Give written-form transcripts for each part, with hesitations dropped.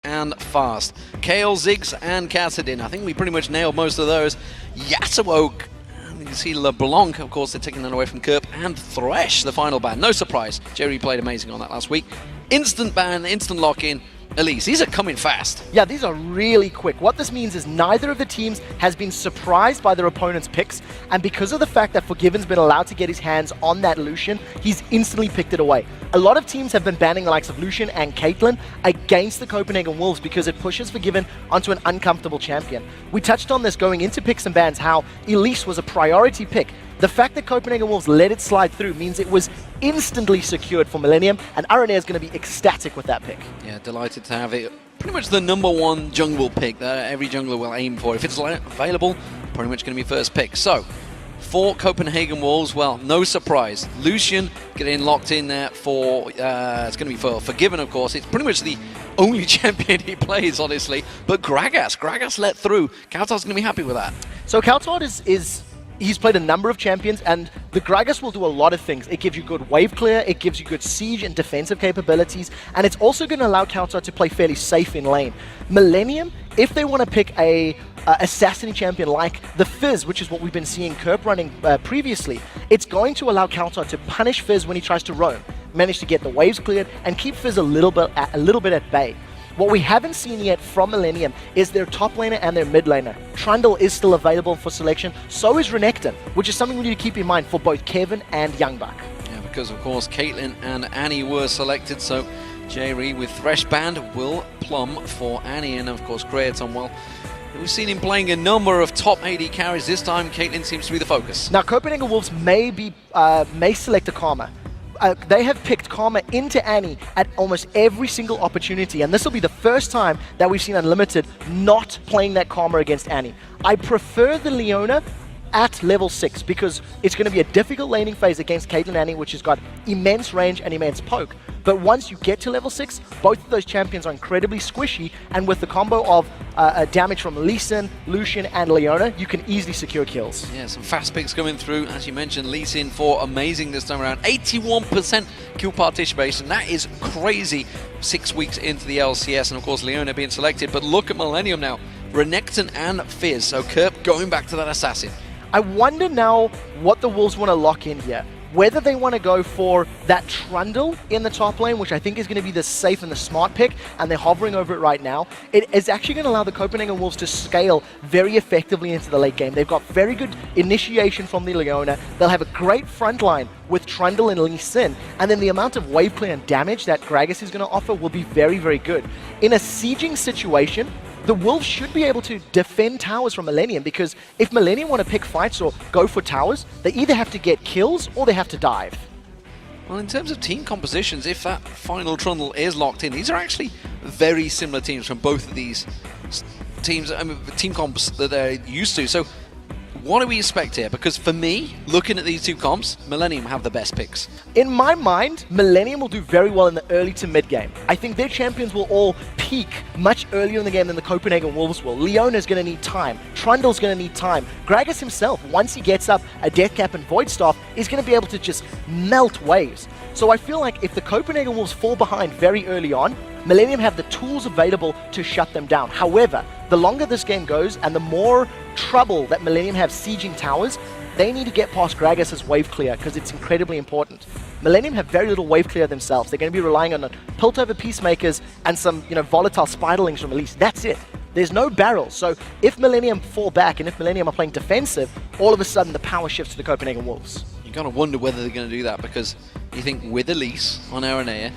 and fast. Kale, Ziggs, and Kassadin. I think we pretty much nailed most of those. Yasuo, and you can see LeBlanc, of course, they're taking that away from Kerp, and Thresh, the final ban. No surprise. Jerry played amazing on that last week. Instant ban, instant lock-in. Elise, these are coming fast. Yeah, these are really quick. What this means is neither of the teams has been surprised by their opponent's picks, and because of the fact that Forgiven's been allowed to get his hands on that Lucian, he's instantly picked it away. A lot of teams have been banning the likes of Lucian and Caitlyn against the Copenhagen Wolves because it pushes Forgiven onto an uncomfortable champion. We touched on this going into picks and bans, how Elise was a priority pick. The fact that Copenhagen Wolves let it slide through means it was instantly secured for Millenium, and RNA is going to be ecstatic with that pick. Yeah, delighted to have it. Pretty much the #1 jungle pick that every jungler will aim for. If it's available, pretty much going to be first pick. So, for Copenhagen Wolves, well, no surprise. Lucian getting locked in there for, it's going to be for Forgiven, of course. It's pretty much the only champion he plays, honestly. But Gragas let through. Kautar's going to be happy with that. So Kautar he's played a number of champions, and the Gragas will do a lot of things. It gives you good wave clear, it gives you good siege and defensive capabilities, and it's also going to allow Kautar to play fairly safe in lane. Millenium, if they want to pick a assassin champion like the Fizz, which is what we've been seeing Kerp running previously, it's going to allow Kautar to punish Fizz when he tries to roam, manage to get the waves cleared, and keep Fizz a little bit at bay. What we haven't seen yet from Millenium is their top laner and their mid laner. Trundle is still available for selection, so is Renekton, which is something we need to keep in mind for both Kevin and Youngbuck. Yeah, because of course Caitlyn and Annie were selected, so Jerry with Thresh banned will plumb for Annie, and of course Creaton, well, we've seen him playing a number of top AD carries. This time Caitlyn seems to be the focus. Now Copenhagen Wolves may select a Karma. They have picked Karma into Annie at almost every single opportunity, and this will be the first time that we've seen Unlimited not playing that Karma against Annie. I prefer the Leona at level 6 because it's going to be a difficult laning phase against Caitlyn Annie, which has got immense range and immense poke. But once you get to level 6, both of those champions are incredibly squishy, and with the combo of damage from Lee Sin, Lucian, and Leona, you can easily secure kills. Yeah, some fast picks coming through. As you mentioned, Lee Sin for amazing this time around. 81% kill participation. That is crazy 6 weeks into the LCS, and of course Leona being selected. But look at Millenium now. Renekton and Fizz. So Kerp going back to that assassin. I wonder now what the Wolves want to lock in here. Whether they want to go for that Trundle in the top lane, which I think is going to be the safe and the smart pick, and they're hovering over it right now. It is actually going to allow the Copenhagen Wolves to scale very effectively into the late game. They've got very good initiation from the Leona. They'll have a great front line with Trundle and Lee Sin, and then the amount of wave clear and damage that Gragas is going to offer will be very, very good. In a sieging situation, the Wolves should be able to defend towers from Millenium, because if Millenium want to pick fights or go for towers, they either have to get kills or they have to dive. Well, in terms of team compositions, if that final Trundle is locked in, these are actually very similar teams from both of these teams, I mean, team comps that they're used to. So what do we expect here? Because for me, looking at these two comps, Millenium have the best picks. In my mind, Millenium will do very well in the early to mid game. I think their champions will all peak much earlier in the game than the Copenhagen Wolves will. Leona's going to need time. Trundle's going to need time. Gragas himself, once he gets up a Deathcap and Void Staff, is going to be able to just melt waves. So I feel like if the Copenhagen Wolves fall behind very early on, Millenium have the tools available to shut them down. However, the longer this game goes and the more trouble that Millenium have sieging towers, they need to get past Gragas' wave clear because it's incredibly important. Millenium have very little wave clear themselves. They're going to be relying on Piltover Peacemakers and some volatile Spiderlings from Elise. That's it. There's no barrels. So if Millenium fall back and if Millenium are playing defensive, all of a sudden the power shifts to the Copenhagen Wolves. You kind of wonder whether they're going to do that, because you think with Elise on Aranea,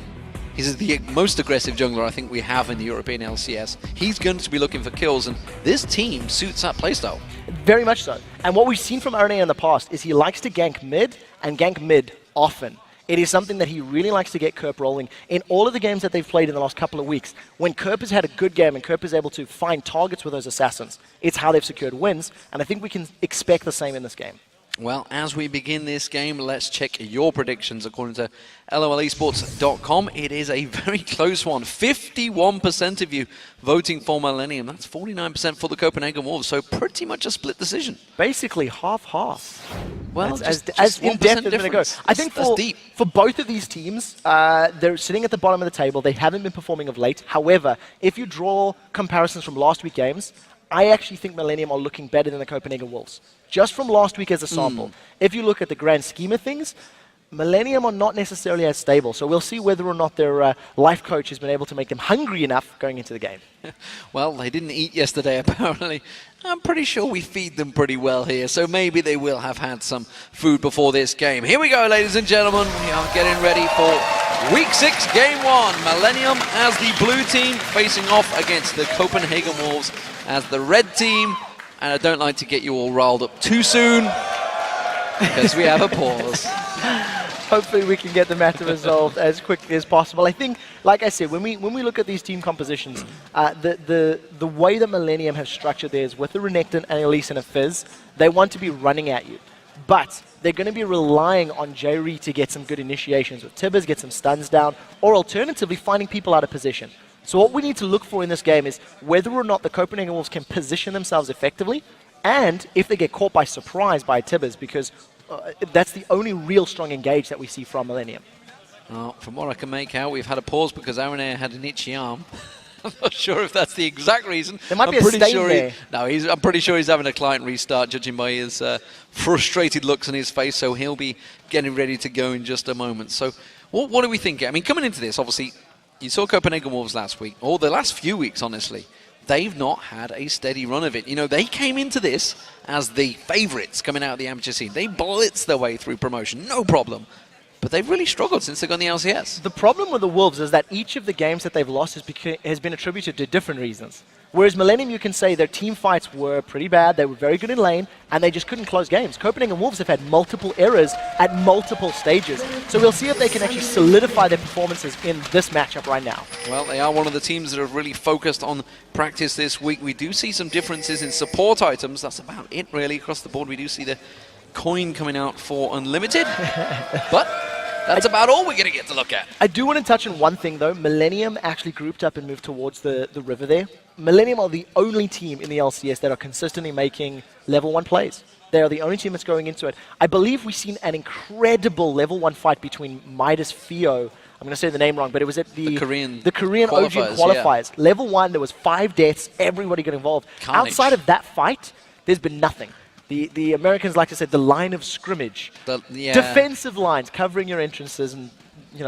he's the most aggressive jungler I think we have in the European LCS. He's going to be looking for kills, and this team suits that playstyle. Very much so. And what we've seen from Aranea in the past is he likes to gank mid, and gank mid often. It is something that he really likes to get Kerp rolling. In all of the games that they've played in the last couple of weeks, when Kerp has had a good game and Kerp is able to find targets with those assassins, it's how they've secured wins, and I think we can expect the same in this game. Well, as we begin this game, let's check your predictions according to LOLesports.com. It is a very close one. 51% of you voting for Millenium. That's 49% for the Copenhagen Wolves, so pretty much a split decision. Basically half-half. Well, as just in depth as it goes. I think for both of these teams, they're sitting at the bottom of the table. They haven't been performing of late. However, if you draw comparisons from last week's games, I actually think Millenium are looking better than the Copenhagen Wolves. Just from last week as a sample. If you look at the grand scheme of things, Millenium are not necessarily as stable, so we'll see whether or not their life coach has been able to make them hungry enough going into the game. Well, they didn't eat yesterday, apparently. I'm pretty sure we feed them pretty well here, so maybe they will have had some food before this game. Here we go, ladies and gentlemen. We are getting ready for Week 6, Game 1. Millenium as the blue team facing off against the Copenhagen Wolves as the red team. And I don't like to get you all riled up too soon, because we have a pause. Hopefully we can get the matter resolved as quickly as possible. I think, like I said, when we look at these team compositions, the way that Millenium have structured theirs with the Renekton and Elise and a Fizz, they want to be running at you. But they're going to be relying on J-Ree to get some good initiations with Tibbers, get some stuns down, or alternatively finding people out of position. So what we need to look for in this game is whether or not the Copenhagen Wolves can position themselves effectively, and if they get caught by surprise by Tibbers, because that's the only real strong engage that we see from Millenium. Well, from what I can make out, we've had a pause because Aaron had an itchy arm. I'm not sure if that's the exact reason. There might be a stain there. I'm pretty sure he's having a client restart, judging by his frustrated looks on his face, so he'll be getting ready to go in just a moment. So what do we think? I mean, coming into this, obviously, you saw Copenhagen Wolves last week, or the last few weeks, honestly. They've not had a steady run of it. You know, they came into this as the favourites coming out of the amateur scene. They blitzed their way through promotion, no problem. But they've really struggled since they've gone the LCS. The problem with the Wolves is that each of the games that they've lost has been attributed to different reasons. Whereas Millenium, you can say their team fights were pretty bad, they were very good in lane, and they just couldn't close games. Copenhagen Wolves have had multiple errors at multiple stages. So we'll see if they can actually solidify their performances in this matchup right now. Well, they are one of the teams that have really focused on practice this week. We do see some differences in support items. That's about it, really, across the board. We do see the coin coming out for Unlimited, but that's about all we're going to get to look at. I do want to touch on one thing, though. Millenium actually grouped up and moved towards the river there. Millenium are the only team in the LCS that are consistently making level 1 plays. They are the only team that's going into it. I believe we've seen an incredible level 1 fight between Midas Fio. I'm going to say the name wrong, but it was at the Korean OG qualifiers. Yeah. Level 1, there was 5 deaths, everybody got involved. Carnage. Outside of that fight, there's been nothing. The Americans like to say the line of scrimmage. Defensive lines, covering your entrances and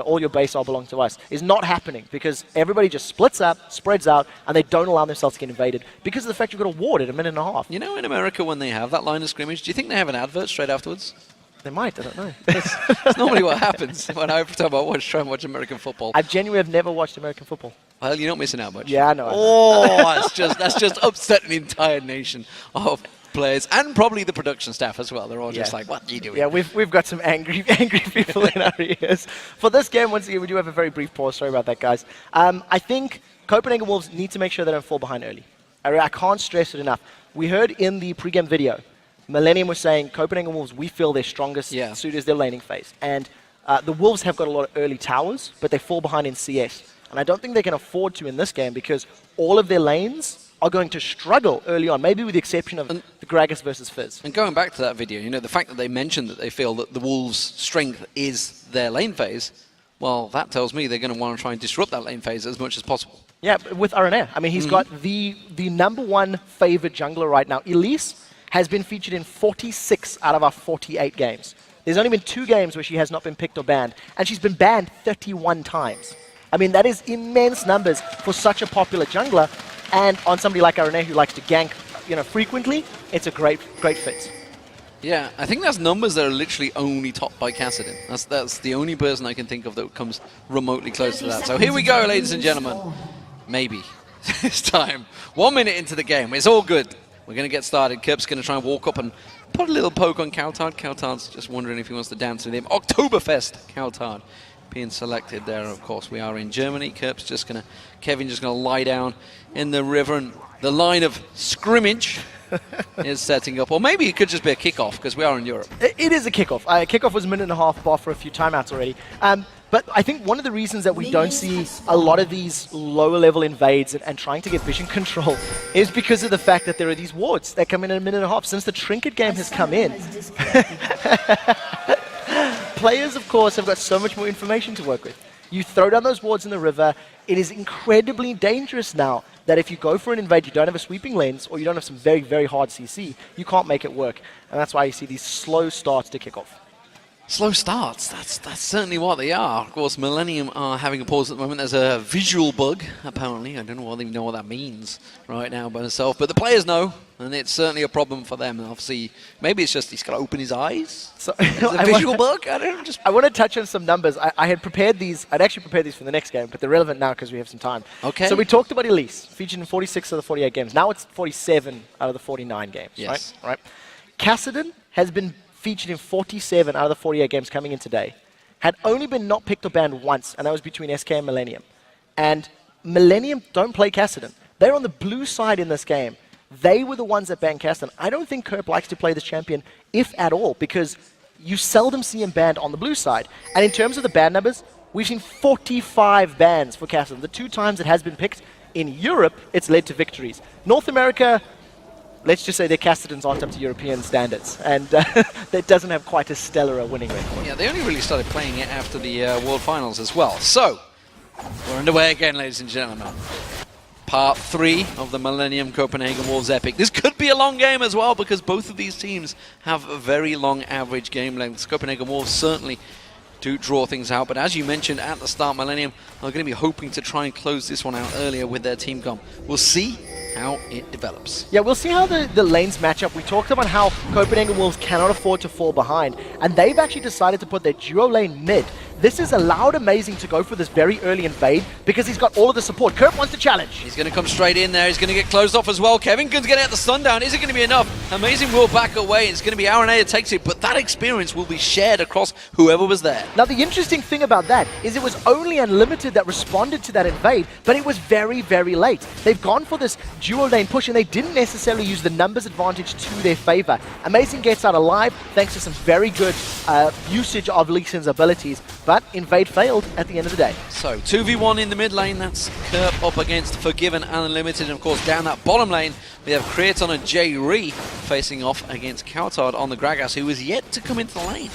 all your base all belong to us, is not happening because everybody just splits up, spreads out, and they don't allow themselves to get invaded because of the fact you've got a ward at a minute and a half. You know, in America, when they have that line of scrimmage, do you think they have an advert straight afterwards? They might, I don't know. That's normally what happens when every time I try and watch American football. I genuinely have never watched American football. Well, you're not missing out much. Yeah, I know. Oh, that's just upset an entire nation of players and probably the production staff as well. They're all just like, what are you doing? Yeah, we've got some angry people in our ears. For this game, once again, we do have a very brief pause. Sorry about that, guys. I think Copenhagen Wolves need to make sure they don't fall behind early. I can't stress it enough. We heard in the pre-game video, Millenium was saying, Copenhagen Wolves, we feel their strongest suit is their laning phase. And the Wolves have got a lot of early towers, but they fall behind in CS. And I don't think they can afford to in this game because all of their lanes are going to struggle early on, maybe with the exception of the Gragas versus Fizz. And going back to that video, the fact that they mentioned that they feel that the Wolves' strength is their lane phase, well, that tells me they're going to want to try and disrupt that lane phase as much as possible. Yeah, with Aranea. I mean, he's got the #1 favored jungler right now. Elise has been featured in 46 out of our 48 games. There's only been 2 games where she has not been picked or banned, and she's been banned 31 times. I mean, that is immense numbers for such a popular jungler. And on somebody like Aranea who likes to gank, frequently, it's a great fit. Yeah, I think that's numbers that are literally only topped by Kassadin. That's the only person I can think of that comes remotely close to that. So here we go, ladies and gentlemen. Maybe this time. 1 minute into the game. It's all good. We're going to get started. Kirp's going to try and walk up and put a little poke on Kautard. Kautard's just wondering if he wants to dance with him. Oktoberfest Kautard being selected there. Of course, we are in Germany. Kirp's Kevin just going to lie down in the river, and the line of scrimmage is setting up. Or maybe it could just be a kickoff because we are in Europe. It is a kickoff. Kickoff was a minute and a half bar for a few timeouts already. But I think one of the reasons that we don't see a lot of these lower level invades and trying to get vision control is because of the fact that there are these wards that come in a minute and a half. Since the Trinket game has come in, players, of course, have got so much more information to work with. You throw down those wards in the river, it is incredibly dangerous now that if you go for an invade, you don't have a sweeping lens, or you don't have some very, very hard CC, you can't make it work. And that's why you see these slow starts to kick off. Slow starts, that's certainly what they are. Of course, Millenium are having a pause at the moment. There's a visual bug, apparently. I don't even know what that means right now by myself, but the players know, and it's certainly a problem for them. And obviously, maybe it's just he's got to open his eyes. So, is it a visual bug? I want to touch on some numbers. I had prepared these. I'd actually prepared these for the next game, but they're relevant now because we have some time. Okay. So we talked about Elise, featured in 46 of the 48 games. Now it's 47 out of the 49 games, yes. Right? Cassidy has been featured in 47 out of the 48 games coming in today, had only been not picked or banned once, and that was between SK and Millenium. And Millenium don't play Cassidy. They're on the blue side in this game. They were the ones that banned Cassidy. I don't think Kerp likes to play this champion, if at all, because you seldom see him banned on the blue side. And in terms of the ban numbers, we've seen 45 bans for Cassidy. The 2 times it has been picked in Europe, it's led to victories. North America, let's just say their Castidans aren't up to European standards, and that doesn't have quite as stellar a winning record. Yeah, they only really started playing it after the World Finals as well. So, we're underway again, ladies and gentlemen. Part 3 of the Millenium Copenhagen Wolves epic. This could be a long game as well, because both of these teams have a very long average game lengths. Copenhagen Wolves certainly do draw things out, but as you mentioned at the start, Millenium are going to be hoping to try and close this one out earlier with their team comp. We'll see how it develops. Yeah, we'll see how the lanes match up. We talked about how Copenhagen Wolves cannot afford to fall behind, and they've actually decided to put their duo lane mid. This has allowed Amazing to go for this very early invade because he's got all of the support. Kerp wants to challenge. He's going to come straight in there. He's going to get closed off as well. Kevin Gunn's going to get the stun down. Is it going to be enough? Amazing will back away. It's going to be RNA that takes it, but that experience will be shared across whoever was there. Now, the interesting thing about that is it was only Unlimited that responded to that invade, but it was very, very late. They've gone for this duo lane push, and they didn't necessarily use the numbers advantage to their favor. Amazing gets out alive thanks to some very good usage of Lee Sin's abilities, but invade failed at the end of the day. So 2v1 in the mid lane, that's Kerp up against Forgiven and Unlimited, and of course down that bottom lane we have Creaton and J-Ree facing off against Coutard on the Gragas, who is yet to come into the lane.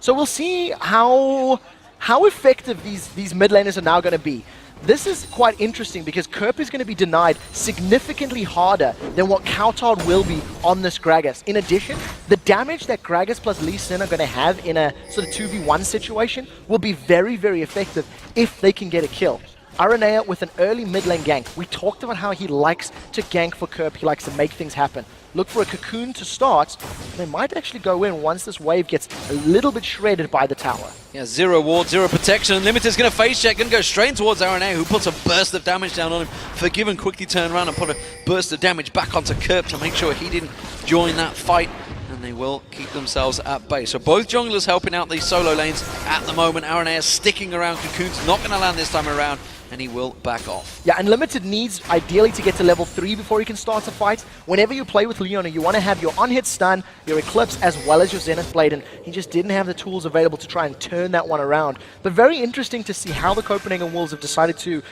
So we'll see how effective these mid laners are now going to be. This is quite interesting because Kerp is going to be denied significantly harder than what Coutard will be on this Gragas. In addition, the damage that Gragas plus Lee Sin are going to have in a sort of 2v1 situation will be very, very effective if they can get a kill. Aranea with an early mid lane gank. We talked about how he likes to gank for Kerp. He likes to make things happen. Look for a cocoon to start. They might actually go in once this wave gets a little bit shredded by the tower. Yeah, 0 ward, 0 protection. Limited's going to face check, going to go straight towards RNA, who puts a burst of damage down on him. Forgiven quickly turn around and put a burst of damage back onto Kerp to make sure he didn't join that fight. And they will keep themselves at bay. So both junglers helping out these solo lanes at the moment. RNA is sticking around. Cocoon's not going to land this time around, and he will back off. Yeah, Unlimited needs ideally to get to level 3 before he can start a fight. Whenever you play with Leona, you want to have your on-hit stun, your Eclipse, as well as your Zenith Blade, and he just didn't have the tools available to try and turn that one around. But very interesting to see how the Copenhagen Wolves have decided to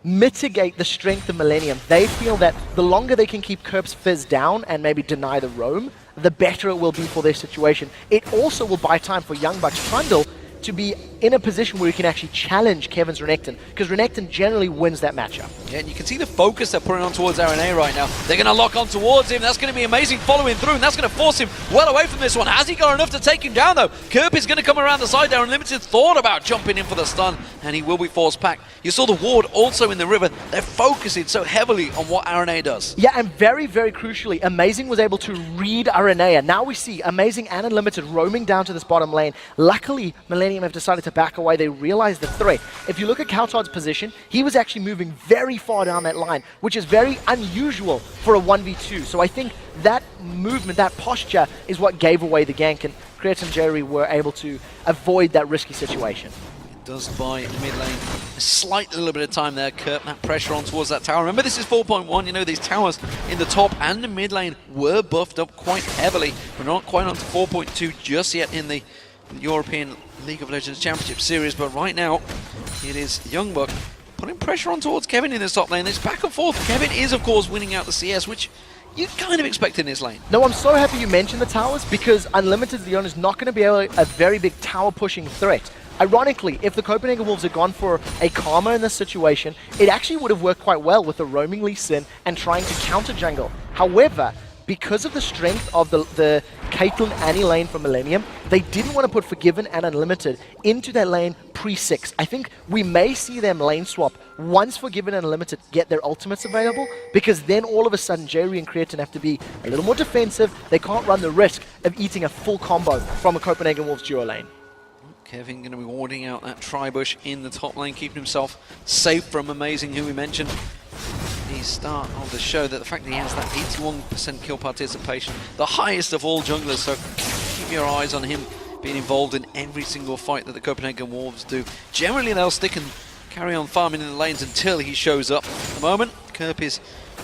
mitigate the strength of Millenium. They feel that the longer they can keep Kerp's fizz down and maybe deny the roam, the better it will be for their situation. It also will buy time for Young Bucks Trundle to be in a position where he can actually challenge Kevin's Renekton, because Renekton generally wins that matchup. Yeah, and you can see the focus they're putting on towards RNA right now. They're going to lock on towards him. That's going to be amazing following through, and that's going to force him well away from this one. Has he got enough to take him down, though? Kerp is going to come around the side there. Unlimited thought about jumping in for the stun, and he will be forced back. You saw the ward also in the river. They're focusing so heavily on what RNA does. Yeah, and very, very crucially, Amazing was able to read RNA. Now we see Amazing and Unlimited roaming down to this bottom lane. Luckily, Millenium have decided to back away. They realize the threat. If you look at Coutard's position, he was actually moving very far down that line, which is very unusual for a 1v2. So I think that movement, that posture, is what gave away the gank, and Creator and Jerry were able to avoid that risky situation. It does buy mid lane a slight little bit of time there. Kerp, that pressure on towards that tower. Remember, this is 4.1. You know, these towers in the top and the mid lane were buffed up quite heavily. We're not quite on to 4.2 just yet in the European League of Legends Championship Series, but right now it is Youngbuck putting pressure on towards Kevin in this top lane. It's back and forth. Kevin is, of course, winning out the CS, which you kind of expect in this lane. No, I'm so happy you mentioned the towers, because Unlimited Leon is not going to be a very big tower pushing threat. Ironically, if the Copenhagen Wolves had gone for a Karma in this situation, it actually would have worked quite well with the roaming Lee Sin and trying to counter jungle. However, because of the strength of the Caitlyn Annie lane from Millenium, they didn't want to put Forgiven and Unlimited into that lane pre-6. I think we may see them lane swap once Forgiven and Unlimited get their ultimates available, because then all of a sudden Jerry and Creatin have to be a little more defensive. They can't run the risk of eating a full combo from a Copenhagen Wolves duo lane. Kevin going to be warding out that Tribush in the top lane, keeping himself safe from Amazing, who we mentioned the start of the show, that the fact that he has that 81% kill participation, the highest of all junglers, so keep your eyes on him being involved in every single fight that the Copenhagen Wolves do. Generally they'll stick and carry on farming in the lanes until he shows up. At the moment, Kerp is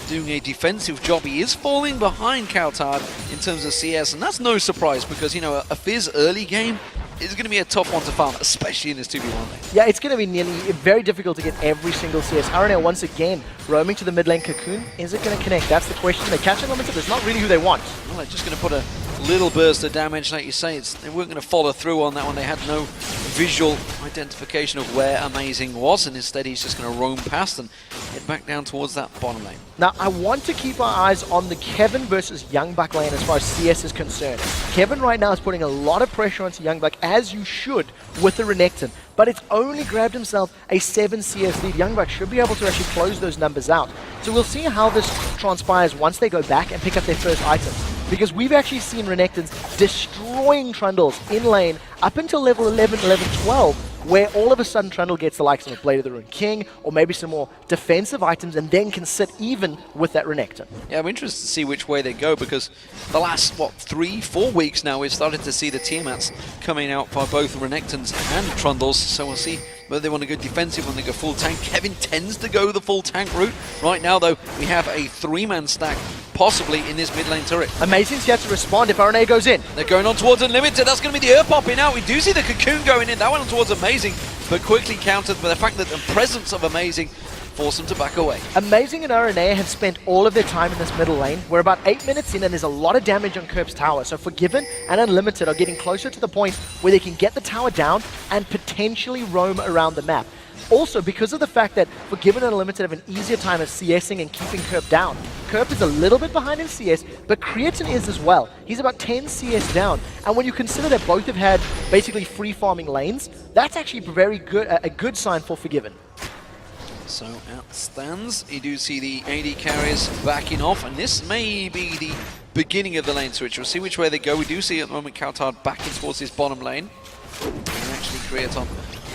doing a defensive job. He is falling behind Coutard in terms of CS, and that's no surprise, because, you know, a Fizz early game is going to be a tough one to farm, especially in this 2v1 lane. Yeah, it's going to be nearly very difficult to get every single CS. RNL once again roaming to the mid lane Cocoon. Is it going to connect? That's the question. They catch Unlimited, but it's not really who they want. Well, they're just going to put a little burst of damage, like you say. They weren't going to follow through on that one. They had no visual identification of where Amazing was, and instead he's just going to roam past and head back down towards that bottom lane. Now, I want to keep our eyes on the Kevin versus Youngbuck lane as far as CS is concerned. Kevin right now is putting a lot of pressure onto Youngbuck, as you should with the Renekton, but it's only grabbed himself a 7 CS lead. Youngbuck should be able to actually close those numbers out. So we'll see how this transpires once they go back and pick up their first items, because we've actually seen Renektons destroying Trundles in lane up until level 11, 12, where all of a sudden Trundle gets the likes of a Blade of the Rune King, or maybe some more defensive items, and then can sit even with that Renekton. Yeah, I'm interested to see which way they go, because the last, 3-4 weeks now, we've started to see the Tiamats coming out by both Renektons and Trundles, so we'll see whether they want to go defensive, when they go full tank. Kevin tends to go the full tank route. Right now, though, we have a 3-man stack, possibly in this mid lane turret. Amazing's yet to respond if RNA goes in. They're going on towards Unlimited. That's going to be the Earth popping out. We do see the Cocoon going in. That one towards Amazing, but quickly countered by the fact that the presence of Amazing forced them to back away. Amazing and RNA have spent all of their time in this middle lane. We're about 8 minutes in, and there's a lot of damage on Kerp's tower. So Forgiven and Unlimited are getting closer to the point where they can get the tower down and potentially roam around the map. Also, because of the fact that Forgiven and Unlimited have an easier time of CSing and keeping Kerp down. Kerp is a little bit behind in CS, but Creatin is as well. He's about 10 CS down. And when you consider that both have had basically free farming lanes, that's actually very good, a good sign for Forgiven. So out stands. You do see the AD carriers backing off, and this may be the beginning of the lane switch. We'll see which way they go. We do see at the moment Coutard backing towards his bottom lane. And actually Creaton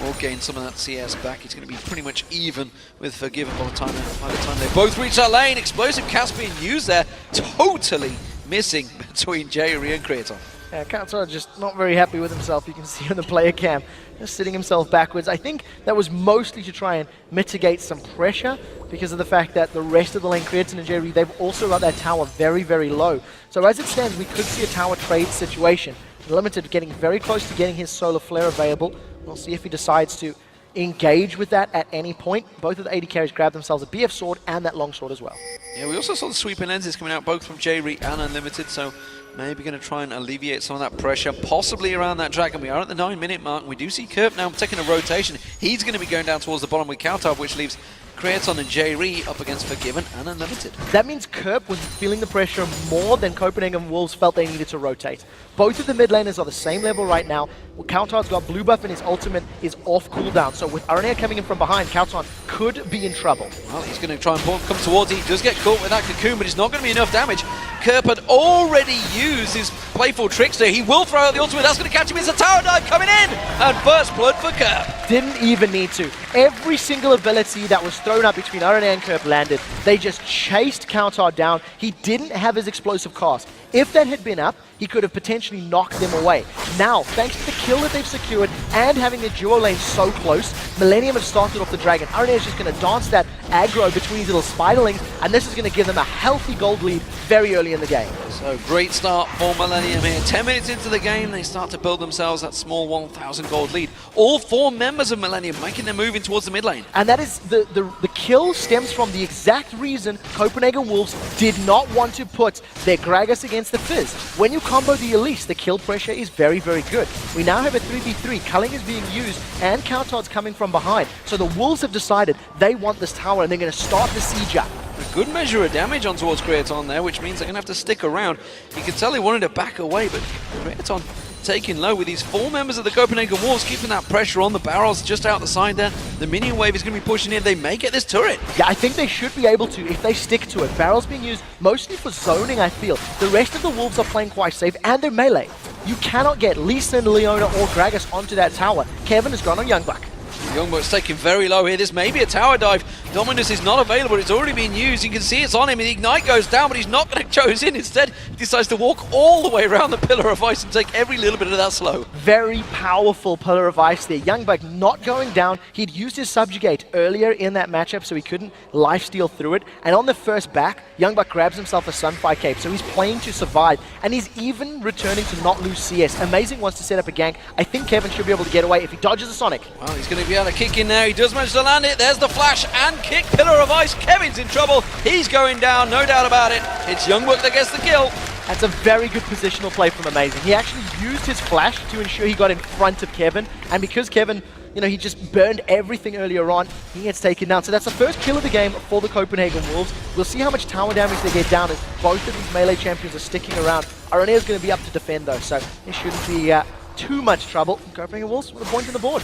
will gain some of that CS back. It's going to be pretty much even with Forgiven by the time they both reach that lane. Explosive cast being used there, totally missing between Jerry and Creaton. Yeah, Coutard just not very happy with himself. You can see on the player cam, just sitting himself backwards. I think that was mostly to try and mitigate some pressure, because of the fact that the rest of the lane, Creatin and Jerry, they've also got their tower very, very low. So as it stands, we could see a tower trade situation. Limited getting very close to getting his solar flare available. We'll see if he decides to engage with that at any point. Both of the AD carries grab themselves a BF sword and that long sword as well. Yeah, we also saw the sweeping lenses coming out both from J-Re and Unlimited, so maybe going to try and alleviate some of that pressure, possibly around that dragon. We are at the 9-minute mark. We do see Kerp now taking a rotation. He's going to be going down towards the bottom with Coutard, which leaves Creaton and J-Re up against Forgiven and Unlimited. That means Kerp was feeling the pressure more than Copenhagen Wolves felt they needed to rotate. Both of the mid laners are the same level right now. Coutard's got blue buff and his ultimate is off cooldown. So with Arena coming in from behind, Coutard could be in trouble. Well, he's going to try and come towards it. He does get caught with that Cocoon, but it's not going to be enough damage. Kerp had already used his playful trickster. He will throw out the ultimate. That's going to catch him. It's a tower dive coming in. And first blood for Kerp. Didn't even need to. Every single ability that was thrown up between Arena and Kerp landed. They just chased Coutard down. He didn't have his explosive cast. If that had been up, he could have potentially knocked them away. Now, thanks to the kill that they've secured and having the duo lane so close, Millenium have started off the Dragon. RNA is just going to dance that aggro between these little spiderlings, and this is going to give them a healthy gold lead very early in the game. So great start for Millenium here. 10 minutes into the game, they start to build themselves that small 1,000 gold lead. All 4 members of Millenium making their move in towards the mid lane. And that is the kill stems from the exact reason Copenhagen Wolves did not want to put their Gragas against the Fizz. When you combo the Elise, the kill pressure is very, very good. We now have a 3v3. Culling is being used and Countard's coming from behind. So the Wolves have decided they want this tower and they're going to start the siege up. A good measure of damage on towards Creaton there, which means they're going to have to stick around. You can tell he wanted to back away, but Creaton taking low with these 4 members of the Copenhagen Wolves, keeping that pressure on. The barrels just out the side there. The minion wave is going to be pushing in. They may get this turret. Yeah, I think they should be able to if they stick to it. Barrels being used mostly for zoning, I feel. The rest of the Wolves are playing quite safe, and they're melee. You cannot get Lee Sin, Leona, or Gragas onto that tower. Kevin has gone on Youngbuck. Youngbuck's taking very low here. This may be a tower dive. Dominus is not available. It's already been used. You can see it's on him. The Ignite goes down, but he's not going to choose in. Instead, he decides to walk all the way around the Pillar of Ice and take every little bit of that slow. Very powerful Pillar of Ice there. Youngbuck not going down. He'd used his Subjugate earlier in that matchup, so he couldn't lifesteal through it. And on the first back, Youngbuck grabs himself a Sunfire Cape, so he's playing to survive. And he's even returning to not lose CS. Amazing wants to set up a gank. I think Kevin should be able to get away if he dodges a Sonic. Well, he's going to be able to kick in there. He does manage to land it. There's the flash and kick. Pillar of Ice. Kevin's in trouble. He's going down, no doubt about it. It's Youngbuck that gets the kill. That's a very good positional play from Amazing. He actually used his flash to ensure he got in front of Kevin. And because Kevin, you know, he just burned everything earlier on, he gets taken down. So that's the first kill of the game for the Copenhagen Wolves. We'll see how much tower damage they get down as both of these melee champions are sticking around. Aranea is going to be up to defend though, so it shouldn't be too much trouble. Copenhagen Wolves with a point on the board.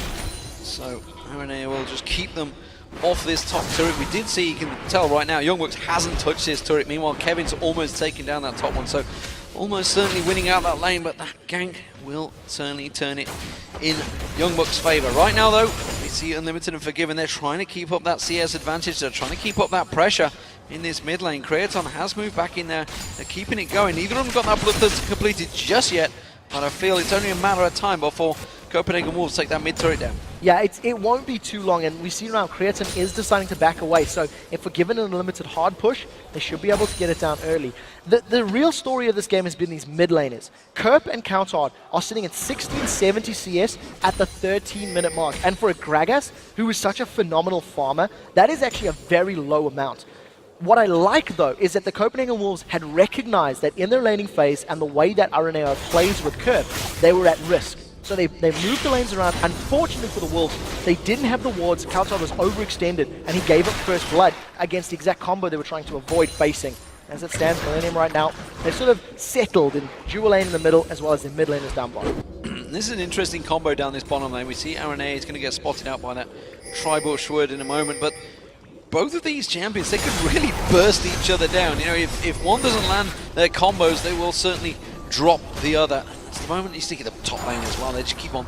So Aranea will just keep them off this top turret. We did see, you can tell right now, Youngbuck hasn't touched his turret. Meanwhile, Kevin's almost taken down that top one, so almost certainly winning out that lane, but that gank will certainly turn it in Youngbuck's favor. Right now, though, we see Unlimited and Forgiven. They're trying to keep up that CS advantage. They're trying to keep up that pressure in this mid lane. Creaton has moved back in there. They're keeping it going. Neither of them got that bloodthirst completed just yet, but I feel it's only a matter of time before Copenhagen Wolves take that mid turret down. Yeah, it won't be too long, and we see now Creaton is deciding to back away, so if we're given an unlimited hard push, they should be able to get it down early. The real story of this game has been these mid laners. Kerp and Countard are sitting at 1670 CS at the 13-minute mark, and for a Gragas, who is such a phenomenal farmer, that is actually a very low amount. What I like, though, is that the Copenhagen Wolves had recognized that in their laning phase and the way that RNAO plays with Kerp, they were at risk. So they moved the lanes around. Unfortunately for the Wolves, they didn't have the wards. Countard was overextended, and he gave up first blood against the exact combo they were trying to avoid facing. As it stands, Millenium right now, they've sort of settled in dual lane in the middle, as well as the mid laners down bottom. This is an interesting combo down this bottom lane. We see RNA is going to get spotted out by that Tribush word in a moment, but both of these champions, they could really burst each other down. You know, if one doesn't land their combos, they will certainly drop the other. At the moment, you stick at the top lane as well. They just keep on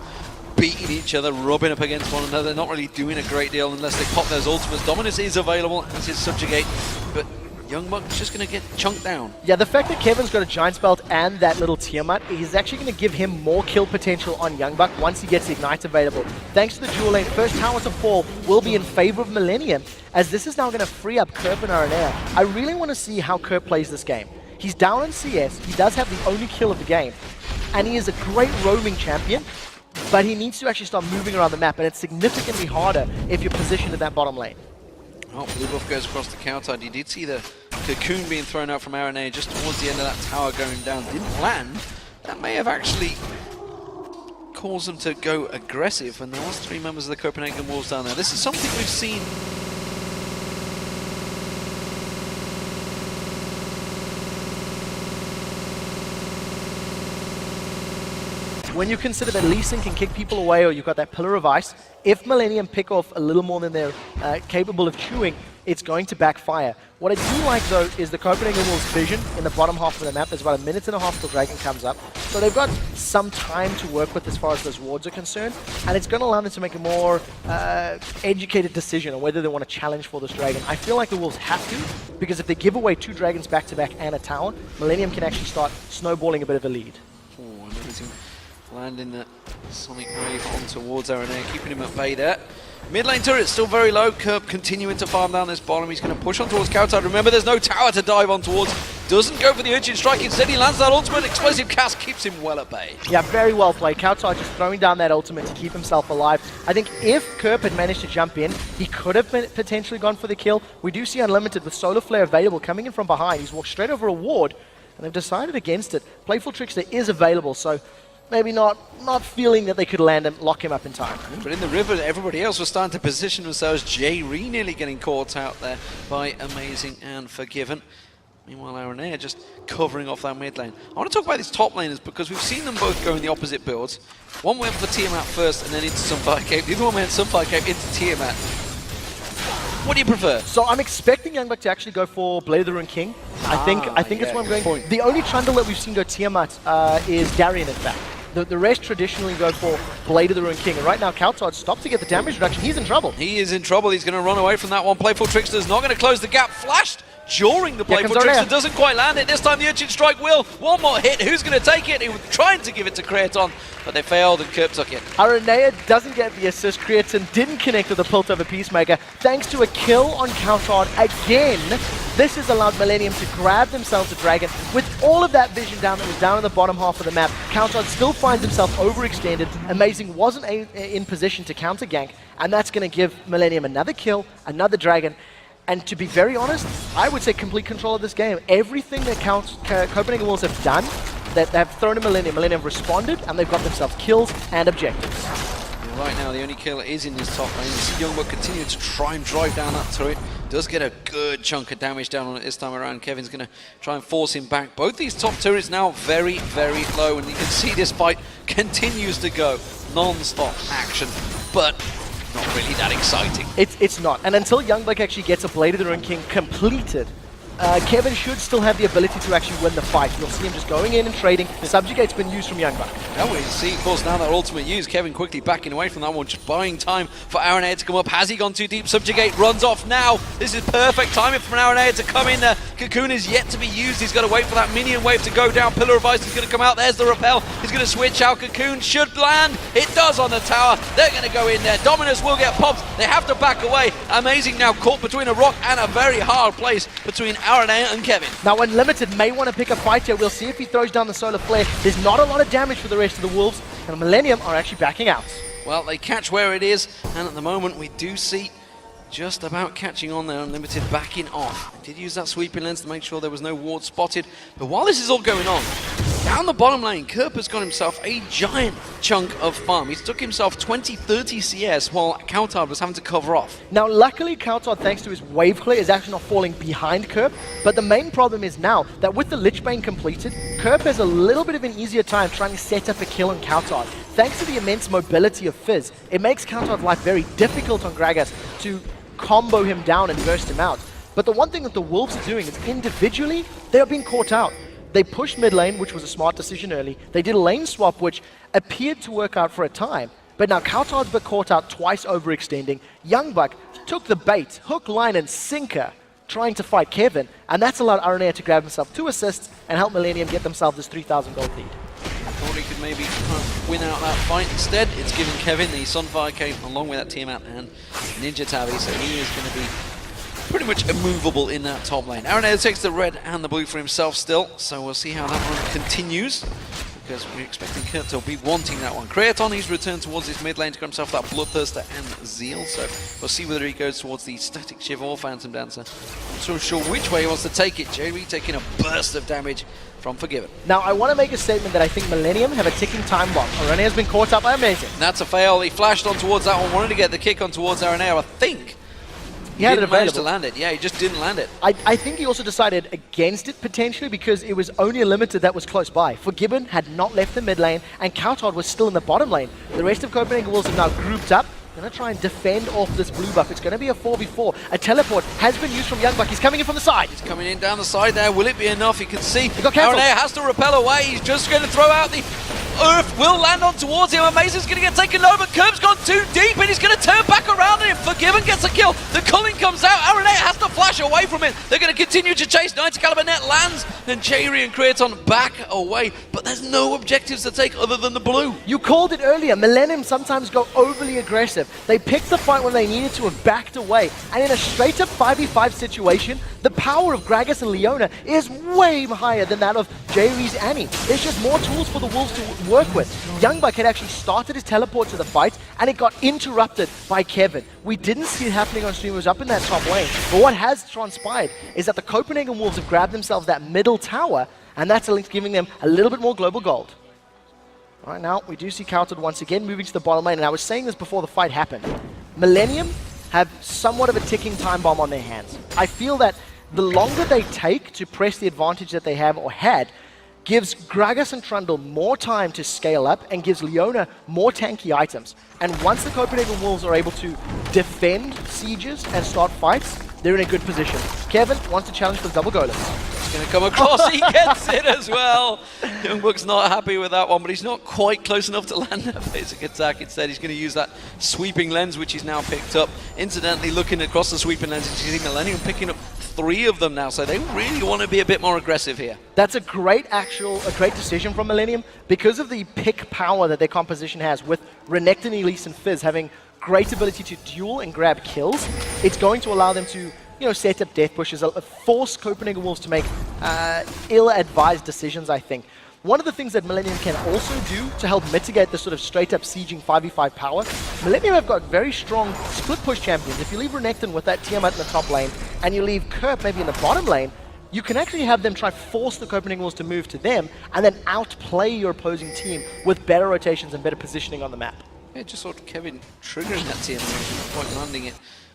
beating each other, rubbing up against one another. They're not really doing a great deal unless they pop those ultimates. Dominus is available as his Subjugate, but Youngbuck's just going to get chunked down. Yeah, the fact that Kevin's got a Giant's Belt and that little Tiamat is actually going to give him more kill potential on Youngbuck once he gets Ignite available. Thanks to the dual lane, first tower to fall will be in favor of Millenium, as this is now going to free up Kerp and Aranea. I really want to see how Kerp plays this game. He's down in CS, he does have the only kill of the game, and he is a great roaming champion, but he needs to actually start moving around the map, and it's significantly harder if you're positioned in that bottom lane. Oh, blue buff goes across the counter. You did see the cocoon being thrown out from RNA just towards the end of that tower going down. Didn't land. That may have actually caused them to go aggressive, and there was 3 members of the Copenhagen Wolves down there. This is something we've seen. When you consider that Lee Sin can kick people away, or you've got that Pillar of Ice, if Millenium pick off a little more than they're capable of chewing, it's going to backfire. What I do like, though, is the Copenhagen Wolves' vision in the bottom half of the map. There's about 1.5 minutes till Dragon comes up. So they've got some time to work with as far as those wards are concerned, and it's going to allow them to make a more educated decision on whether they want to challenge for this Dragon. I feel like the Wolves have to, because if they give away 2 Dragons back-to-back and a tower, Millenium can actually start snowballing a bit of a lead. Oh, amazing. Landing the Sonic Wave on towards Aranea, keeping him at bay there. Mid lane turret still very low. Kerp continuing to farm down this bottom. He's going to push on towards Cowtide. Remember, there's no tower to dive on towards. Doesn't go for the Urchin Strike. Instead, he lands that ultimate. Explosive cast keeps him well at bay. Yeah, very well played. Cowtide just throwing down that ultimate to keep himself alive. I think if Kerp had managed to jump in, he could have potentially gone for the kill. We do see Unlimited with Solar Flare available coming in from behind. He's walked straight over a ward, and they've decided against it. Playful Trickster is available, so maybe not feeling that they could land him, lock him up in time. But in the river, everybody else was starting to position themselves. J-Ree nearly getting caught out there by Amazing and Forgiven. Meanwhile, Aranea just covering off that mid lane. I want to talk about these top laners because we've seen them both go in the opposite builds. One went for Tiamat first and then into Sunfire Cape. The other one went Sunfire Cape into Tiamat. What do you prefer? So I'm expecting Youngbuck to actually go for Blade of the Rune King. I think it's what I'm going. Point. The only Trundle that we've seen go Tiamat is Darian, in fact. The rest traditionally go for Blade of the Rune King. And right now, Cowtide stopped to get the damage reduction. He's in trouble. He is in trouble. He's going to run away from that one. Playful Trickster's not going to close the gap. Flashed during the Playful Trickster. Doesn't quite land it. This time the Urchin Strike will. One more hit. Who's going to take it? He was trying to give it to Creaton, but they failed and Kerp took it. Aranea doesn't get the assist. Creaton didn't connect with the Pult over Peacemaker. Thanks to a kill on Cowtide again, this has allowed Millenium to grab themselves a Dragon. With all of that vision down that was down in the bottom half of the map, Cowtide still finds himself overextended. Amazing wasn't in position to counter gank, and that's going to give Millenium another kill, another Dragon. And to be very honest, I would say complete control of this game. Everything that Copenhagen Wolves have done, that they have thrown at Millenium, Millenium have responded, and they've got themselves kills and objectives. And right now, the only kill is in his top lane. You see Youngbuck continue to try and drive down that turret. Does get a good chunk of damage down on it this time around. Kevin's going to try and force him back. Both these top turrets now very, very low, and you can see this fight continues to go. Non-stop action, but not really that exciting. It's not. And until Youngbuck actually gets a Blade of the Rune King completed, Kevin should still have the ability to actually win the fight. You'll see him just going in and trading. Subjugate's been used from Youngbuck. Now we see, of course, now that ultimate use, Kevin quickly backing away from that one, just buying time for Aranea to come up. Has he gone too deep? Subjugate runs off now. This is perfect timing for Aranea to come in there. Cocoon is yet to be used. He's got to wait for that minion wave to go down. Pillar of Ice is going to come out. There's the repel. He's going to switch out. Cocoon should land. It does on the tower. They're going to go in there. Dominus will get popped. They have to back away. Amazing now caught between a rock and a very hard place between Aranea and Kevin. Now Unlimited may want to pick a fight here. We'll see if he throws down the Solar Flare. There's not a lot of damage for the rest of the Wolves, and Millenium are actually backing out. Well, they catch where it is, and at the moment we do see just about catching on there. Unlimited backing off. Did use that sweeping lens to make sure there was no ward spotted. But while this is all going on, down the bottom lane, Kerp has got himself a giant chunk of farm. He's took himself 20-30 CS while Cowtide was having to cover off. Now, luckily, Cowtide, thanks to his wave clear, is actually not falling behind Kerp. But the main problem is now that with the Lichbane completed, Kerp has a little bit of an easier time trying to set up a kill on Cowtide. Thanks to the immense mobility of Fizz, it makes Cowtide's life very difficult on Gragas to combo him down and burst him out. But the one thing that the Wolves are doing is individually, they are being caught out. They pushed mid lane, which was a smart decision early. They did a lane swap, which appeared to work out for a time. But now Cowtide's been caught out twice overextending. Youngbuck took the bait, hook, line, and sinker, trying to fight Kevin. And that's allowed Aranea to grab himself 2 assists and help Millenium get themselves this 3,000 gold lead. Thought he could maybe win out that fight. Instead, it's given Kevin the Sunfire Cape along with that Tiamat and Ninja Tabi, so he is going to be pretty much immovable in that top lane. Aranea takes the red and the blue for himself still, so we'll see how that one continues, because we're expecting Kurt to be wanting that one. Creaton, he's returned towards his mid lane to get himself that Bloodthirster and Zeal, so we'll see whether he goes towards the Static Shiv or Phantom Dancer. Not so sure which way he wants to take it. J-Ree taking a burst of damage from Forgiven. Now, I want to make a statement that I think Millenium have a ticking time bomb. Aranea has been caught up by Amazing. That's a fail. He flashed on towards that one, wanted to get the kick on towards Aranea, I think. He had didn't manage to land it. Yeah, he just didn't land it. I think he also decided against it potentially because it was only a Limited that was close by. Forgiven had not left the mid lane and Cowtide was still in the bottom lane. The rest of Copenhagen Wolves have now grouped up. Gonna try and defend off this blue buff. It's gonna be a 4v4. A teleport has been used from Youngbuck. He's coming in from the side. He's coming in down the side there. Will it be enough? You can see got cancelled. Aranea has to repel away. He's just going to throw out the Earth. Will land on towards him. Amazing's going to get taken over. Curb's gone too deep and he's going to turn back around and Forgiven gets a kill. The culling comes out. Aranea has to flash away from it. They're going to continue to chase. 90 caliber net lands. Then Jerry and Kraton back away. But there's no objectives to take other than the blue. You called it earlier. Millennium sometimes go overly aggressive. They picked the fight when they needed to have backed away. And in a straight up 5v5 situation, the power of Gragas and Leona is way higher than that of Jerry's Annie. There's just more tools for the Wolves to work with. Youngbuck had actually started his teleport to the fight and it got interrupted by Kevin. We didn't see it happening on stream. It was up in that top lane. But what has transpired is that the Copenhagen Wolves have grabbed themselves that middle tower, and that's giving them a little bit more global gold. Right now, we do see Kauted once again moving to the bottom lane, and I was saying this before the fight happened. Millennium have somewhat of a ticking time bomb on their hands. I feel that the longer they take to press the advantage that they have or had, gives Gragas and Trundle more time to scale up and gives Leona more tanky items. And once the Copenhagen Wolves are able to defend sieges and start fights, they're in a good position. Kevin wants to challenge for the double goalless. He's going to come across, he gets it as well. Youngbuck's not happy with that one, but he's not quite close enough to land that basic attack. Instead, he's going to use that sweeping lens, which he's now picked up. Incidentally, looking across the sweeping lens, you see Millennium picking up 3 of them now, so they really want to be a bit more aggressive here. That's a great decision from Millennium because of the pick power that their composition has with Renekton, Elise, and Fizz having great ability to duel and grab kills. It's going to allow them to, set up death pushes, force Copenhagen Wolves to make ill-advised decisions, I think. One of the things that Millennium can also do to help mitigate the sort of straight-up sieging 5v5 power, Millennium have got very strong split push champions. If you leave Renekton with that Tiamat in the top lane, and you leave Kerp maybe in the bottom lane, you can actually have them try force the Copenhagen Wolves to move to them, and then outplay your opposing team with better rotations and better positioning on the map. Yeah, just sort of Kevin triggering that Tiamat, not quite landing it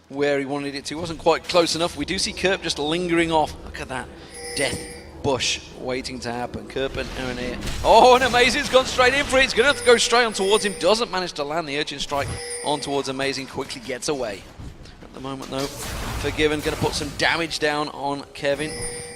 where he wanted it to. Wasn't quite close enough. We do see Kerp just lingering off. Look at that. Death bush waiting to happen. Kerp and Aranea. Oh, and Amazing's gone straight in for it. He's going to have to go straight on towards him. Doesn't manage to land the Urchin Strike on towards Amazing. Quickly gets away. At the moment, though, Forgiven going to put some damage down on Kevin.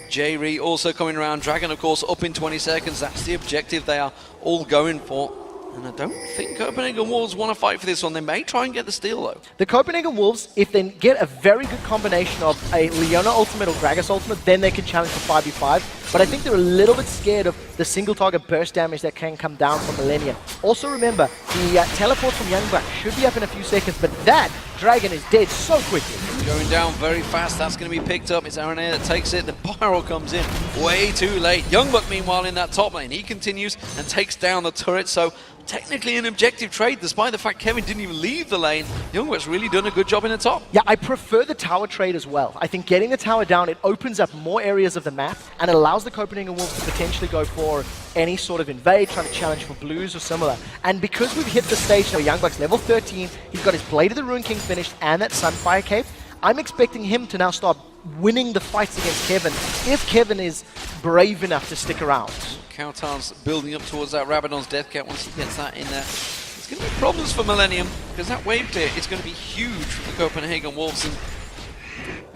J-Ree also coming around. Dragon, of course, up in 20 seconds. That's the objective they are all going for. And I don't think Copenhagen Wolves want to fight for this one. They may try and get the steal, though. The Copenhagen Wolves, if they get a very good combination of a Leona ultimate or Gragas ultimate, then they can challenge for 5v5. But I think they're a little bit scared of the single target burst damage that can come down from Millennium. Also remember, the teleport from Youngbuck should be up in a few seconds, but that Dragon is dead so quickly. Going down very fast. That's going to be picked up. It's Aranea that takes it. The pyro comes in way too late. Youngbuck, meanwhile, in that top lane. He continues and takes down the turret. So technically an objective trade, despite the fact Kevin didn't even leave the lane. Youngbuck's really done a good job in the top. Yeah, I prefer the tower trade as well. I think getting the tower down, it opens up more areas of the map and allows the Copenhagen Wolves to potentially go for any sort of invade, trying to challenge for blues or similar. And because we've hit the stage now, Youngbuck's level 13, he's got his Blade of the Ruin King finished and that Sunfire Cape. I'm expecting him to now start winning the fights against Kevin, if Kevin is brave enough to stick around. Kautan's building up towards that Rabadon's Death Cat. Once he gets that in there, it's going to be problems for Millennium, because that wave clear is going to be huge for the Copenhagen Wolves, and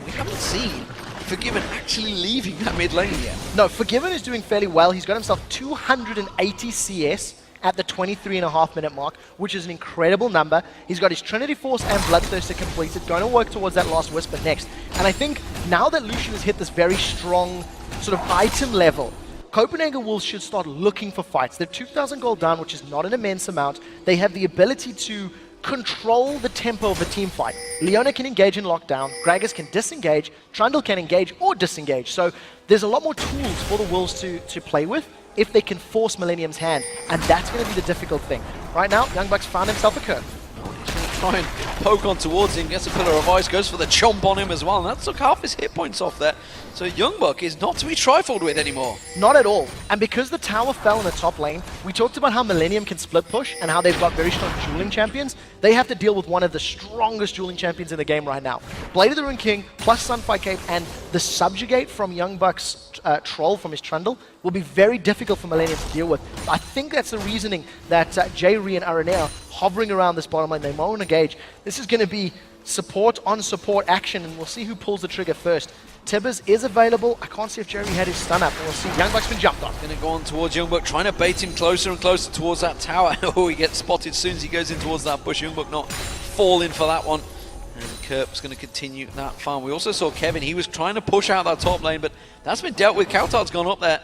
we haven't seen Forgiven actually leaving that mid lane yet. No, Forgiven is doing fairly well. He's got himself 280 CS at the 23.5 minute mark, which is an incredible number. He's got his Trinity Force and Bloodthirster completed, going to work towards that last Whisper next. And I think now that Lucian has hit this very strong sort of item level, Copenhagen Wolves should start looking for fights. They're 2,000 gold down, which is not an immense amount. They have the ability to control the tempo of a team fight. Leona can engage in lockdown, Gragas can disengage, Trundle can engage or disengage. So there's a lot more tools for the Wolves to play with if they can force Millennium's hand, and that's going to be the difficult thing. Right now, Youngbuck's found himself a curve. Try and poke on towards him, gets a Pillar of Ice, goes for the chomp on him as well, and that took half his hit points off there. So Youngbuck is not to be trifled with anymore. Not at all. And because the tower fell in the top lane, we talked about how Millennium can split push and how they've got very strong dueling champions. They have to deal with one of the strongest dueling champions in the game right now. Blade of the Ruin King plus Sunfire Cape and the subjugate from Youngbuck's troll from his Trundle will be very difficult for Millenium to deal with. I think that's the reasoning that J-Re and Aranea hovering around this bottom lane. They won't engage. This is going to be support on support action, and we'll see who pulls the trigger first. Tibbers is available. I can't see if Jerry had his stun up, and we'll see. Youngbuck's been jumped on. Going to go on towards Youngbuck, trying to bait him closer and closer towards that tower. Oh, he gets spotted as soon as he goes in towards that bush. Youngbuck not falling for that one. And Kerp's going to continue that farm. We also saw Kevin. He was trying to push out that top lane, but that's been dealt with. Kautar's gone up there,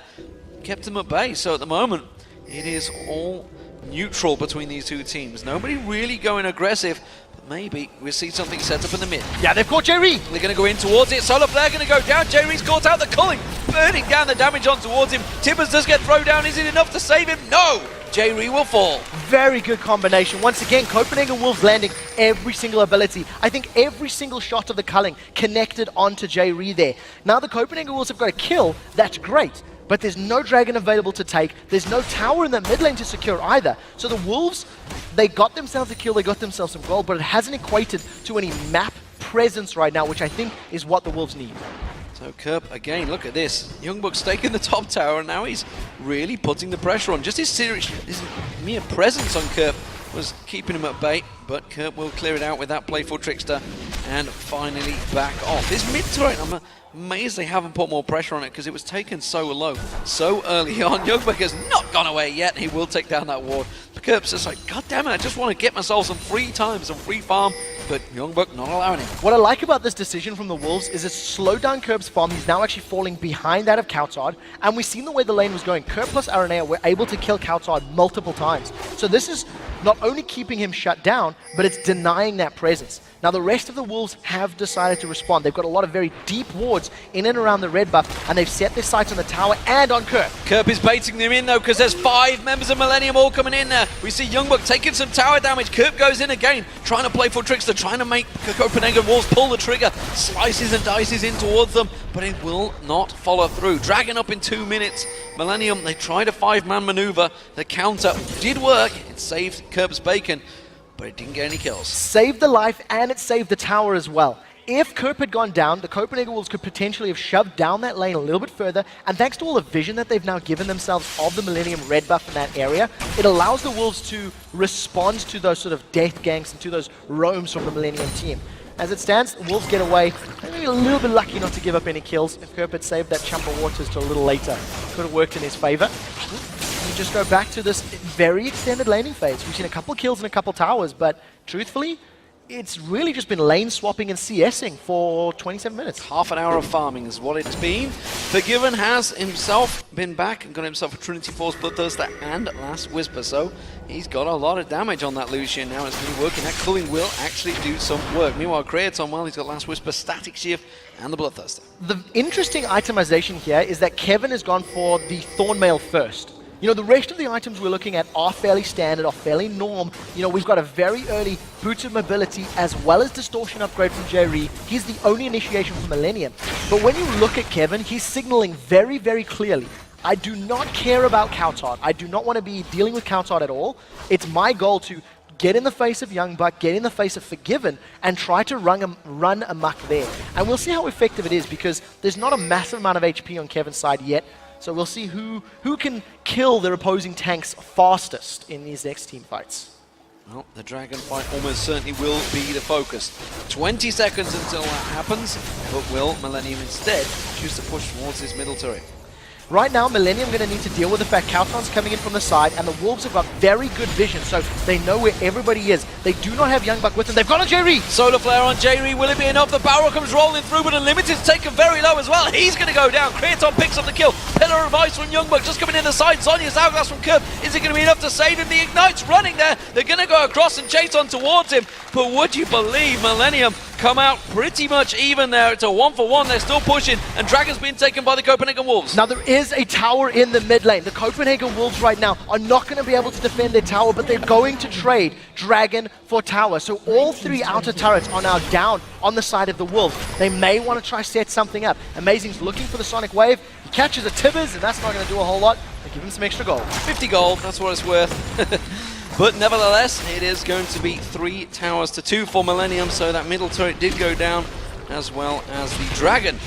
kept him at bay. So at the moment, it is all neutral between these two teams. Nobody really going aggressive. Maybe we'll see something set up in the mid. Yeah, they've caught J-Re. They're going to go in towards it. Solar Flare going to go down. J-Re's caught out the culling, burning down the damage on towards him. Tibbers does get thrown down. Is it enough to save him? No! J-Re will fall. Very good combination. Once again, Copenhagen Wolves landing every single ability. I think every single shot of the culling connected onto J-Re there. Now the Copenhagen Wolves have got a kill. That's great. But there's no dragon available to take. There's no tower in the mid lane to secure either. So the Wolves, they got themselves a kill, they got themselves some gold, but it hasn't equated to any map presence right now, which I think is what the Wolves need. So Kerp, again, look at this. Youngbuck's taking the top tower, and now he's really putting the pressure on. Just his mere presence on Kerp was keeping him at bay, but Kerp will clear it out with that playful trickster and finally back off. His mid turret, I'm amazed they haven't put more pressure on it because it was taken so low, so early on. Youngbuck has not gone away yet. He will take down that ward. Kerp's just like, God damn it, I just want to get myself some free time, some free farm, but Youngbuck not allowing it. What I like about this decision from the Wolves is it's slowed down Kerp's farm. He's now actually falling behind that of Kautar, and we've seen the way the lane was going. Kerp plus Aranea were able to kill Kautar multiple times. So this is not only keeping him shut down, but it's denying that presence. Now the rest of the Wolves have decided to respond. They've got a lot of very deep wards in and around the red buff, and they've set their sights on the tower and on Kerp. Kerp is baiting them in though, because there's 5 members of Millenium all coming in there. We see Youngbuck taking some tower damage. Kerp goes in again, trying to play for Trickster, trying to make the Copenhagen Wolves pull the trigger, slices and dices in towards them, but it will not follow through. Dragon up in 2 minutes. Millenium, they tried a 5-man maneuver. The counter did work. It saved Kerp's bacon, but it didn't get any kills. Saved the life, and it saved the tower as well. If Kerp had gone down, the Copenhagen Wolves could potentially have shoved down that lane a little bit further, and thanks to all the vision that they've now given themselves of the Millenium red buff in that area, it allows the Wolves to respond to those sort of death ganks and to those roams from the Millenium team. As it stands, the Wolves get away, maybe a little bit lucky not to give up any kills. If Kerp had saved that chump of waters till a little later, could have worked in his favor. We just go back to this very extended laning phase. We've seen a couple kills and a couple towers, but truthfully, it's really just been lane swapping and CSing for 27 minutes. Half an hour of farming is what it's been. Forgiven has himself been back and got himself a Trinity Force, Bloodthirster, and Last Whisper. So he's got a lot of damage on that Lucian now. It's been working. That culling will actually do some work. Meanwhile, Creaton, well, he's got Last Whisper, Static Shift, and the Bloodthirster. The interesting itemization here is that Kevin has gone for the Thornmail first. You know, the rest of the items we're looking at are fairly standard, are fairly norm. You know, we've got a very early Boots of Mobility as well as Distortion upgrade from J-Re. He's the only initiation from Millenium. But when you look at Kevin, he's signaling very, very clearly, I do not care about Kautar. I do not want to be dealing with Kautar at all. It's my goal to get in the face of Youngbuck, get in the face of Forgiven, and try to run amok there. And we'll see how effective it is, because there's not a massive amount of HP on Kevin's side yet. So we'll see who can kill their opposing tanks fastest in these next team fights. Well, the Dragon fight almost certainly will be the focus. 20 seconds until that happens, but will Millenium instead choose to push towards this middle turret? Right now, Millenium are going to need to deal with the fact Kautar's coming in from the side, and the Wolves have got very good vision, so they know where everybody is. They do not have Youngbuck with them. They've got on J-Re! Solar Flare on J-Re, will it be enough? The barrel comes rolling through, but Unlimited's taken very low as well. He's going to go down. Creaton picks up the kill. Pillar of Ice from Youngbuck just coming in the side. Sonya's Hourglass from Kerp. Is it going to be enough to save him? The Ignite's running there. They're going to go across and chase on towards him, but would you believe Millenium come out pretty much even there. It's a 1-for-1. They're still pushing, and Dragon's been taken by the Copenhagen Wolves. Now, there is a tower in the mid lane. The Copenhagen Wolves right now are not going to be able to defend their tower, but they're going to trade Dragon for tower. So all 3 outer turrets are now down on the side of the Wolves. They may want to try set something up. Amazing's looking for the Sonic Wave. He catches a Tibbers, and that's not going to do a whole lot. They give him some extra gold. 50 gold, that's what it's worth. But nevertheless, it is going to be 3 towers to 2 for Millenium, so that middle turret did go down, as well as the Dragon.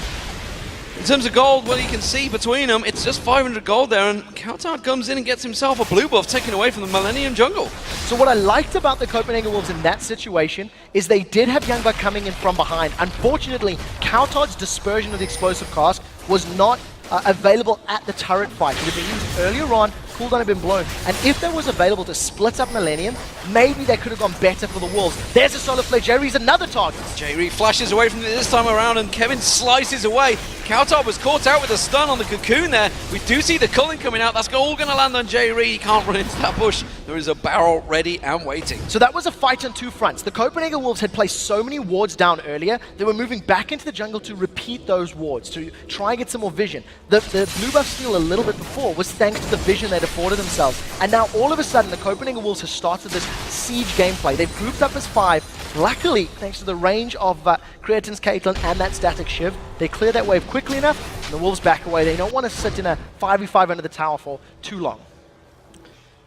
In terms of gold, well, you can see between them, it's just 500 gold there, and Coutard comes in and gets himself a blue buff taken away from the Millenium jungle. So what I liked about the Copenhagen Wolves in that situation is they did have Youngbuck coming in from behind. Unfortunately, Coutard's dispersion of the explosive cask was not available at the turret fight. It had been used earlier on, cooldown had been blown, and if that was available to split up Millenium, maybe they could have gone better for the Wolves. There's a Solar Flare. Jerry's another target. Jerry flashes away from it this time around, and Kevin slices away. Coutard was caught out with a stun on the cocoon there. We do see the culling coming out. That's all going to land on Jerry. He can't run into that bush. There is a barrel ready and waiting. So that was a fight on two fronts. The Copenhagen Wolves had placed so many wards down earlier, they were moving back into the jungle to repeat those wards, to try and get some more vision. The blue buff steal a little bit before was thanks to the vision they'd afforded themselves. And now all of a sudden, the Copenhagen Wolves have started this siege gameplay. They've grouped up as 5. Luckily, thanks to the range of Creatin's Caitlyn and that static Shiv, they clear that wave quickly enough, and the Wolves back away. They don't want to sit in a 5v5 under the tower for too long.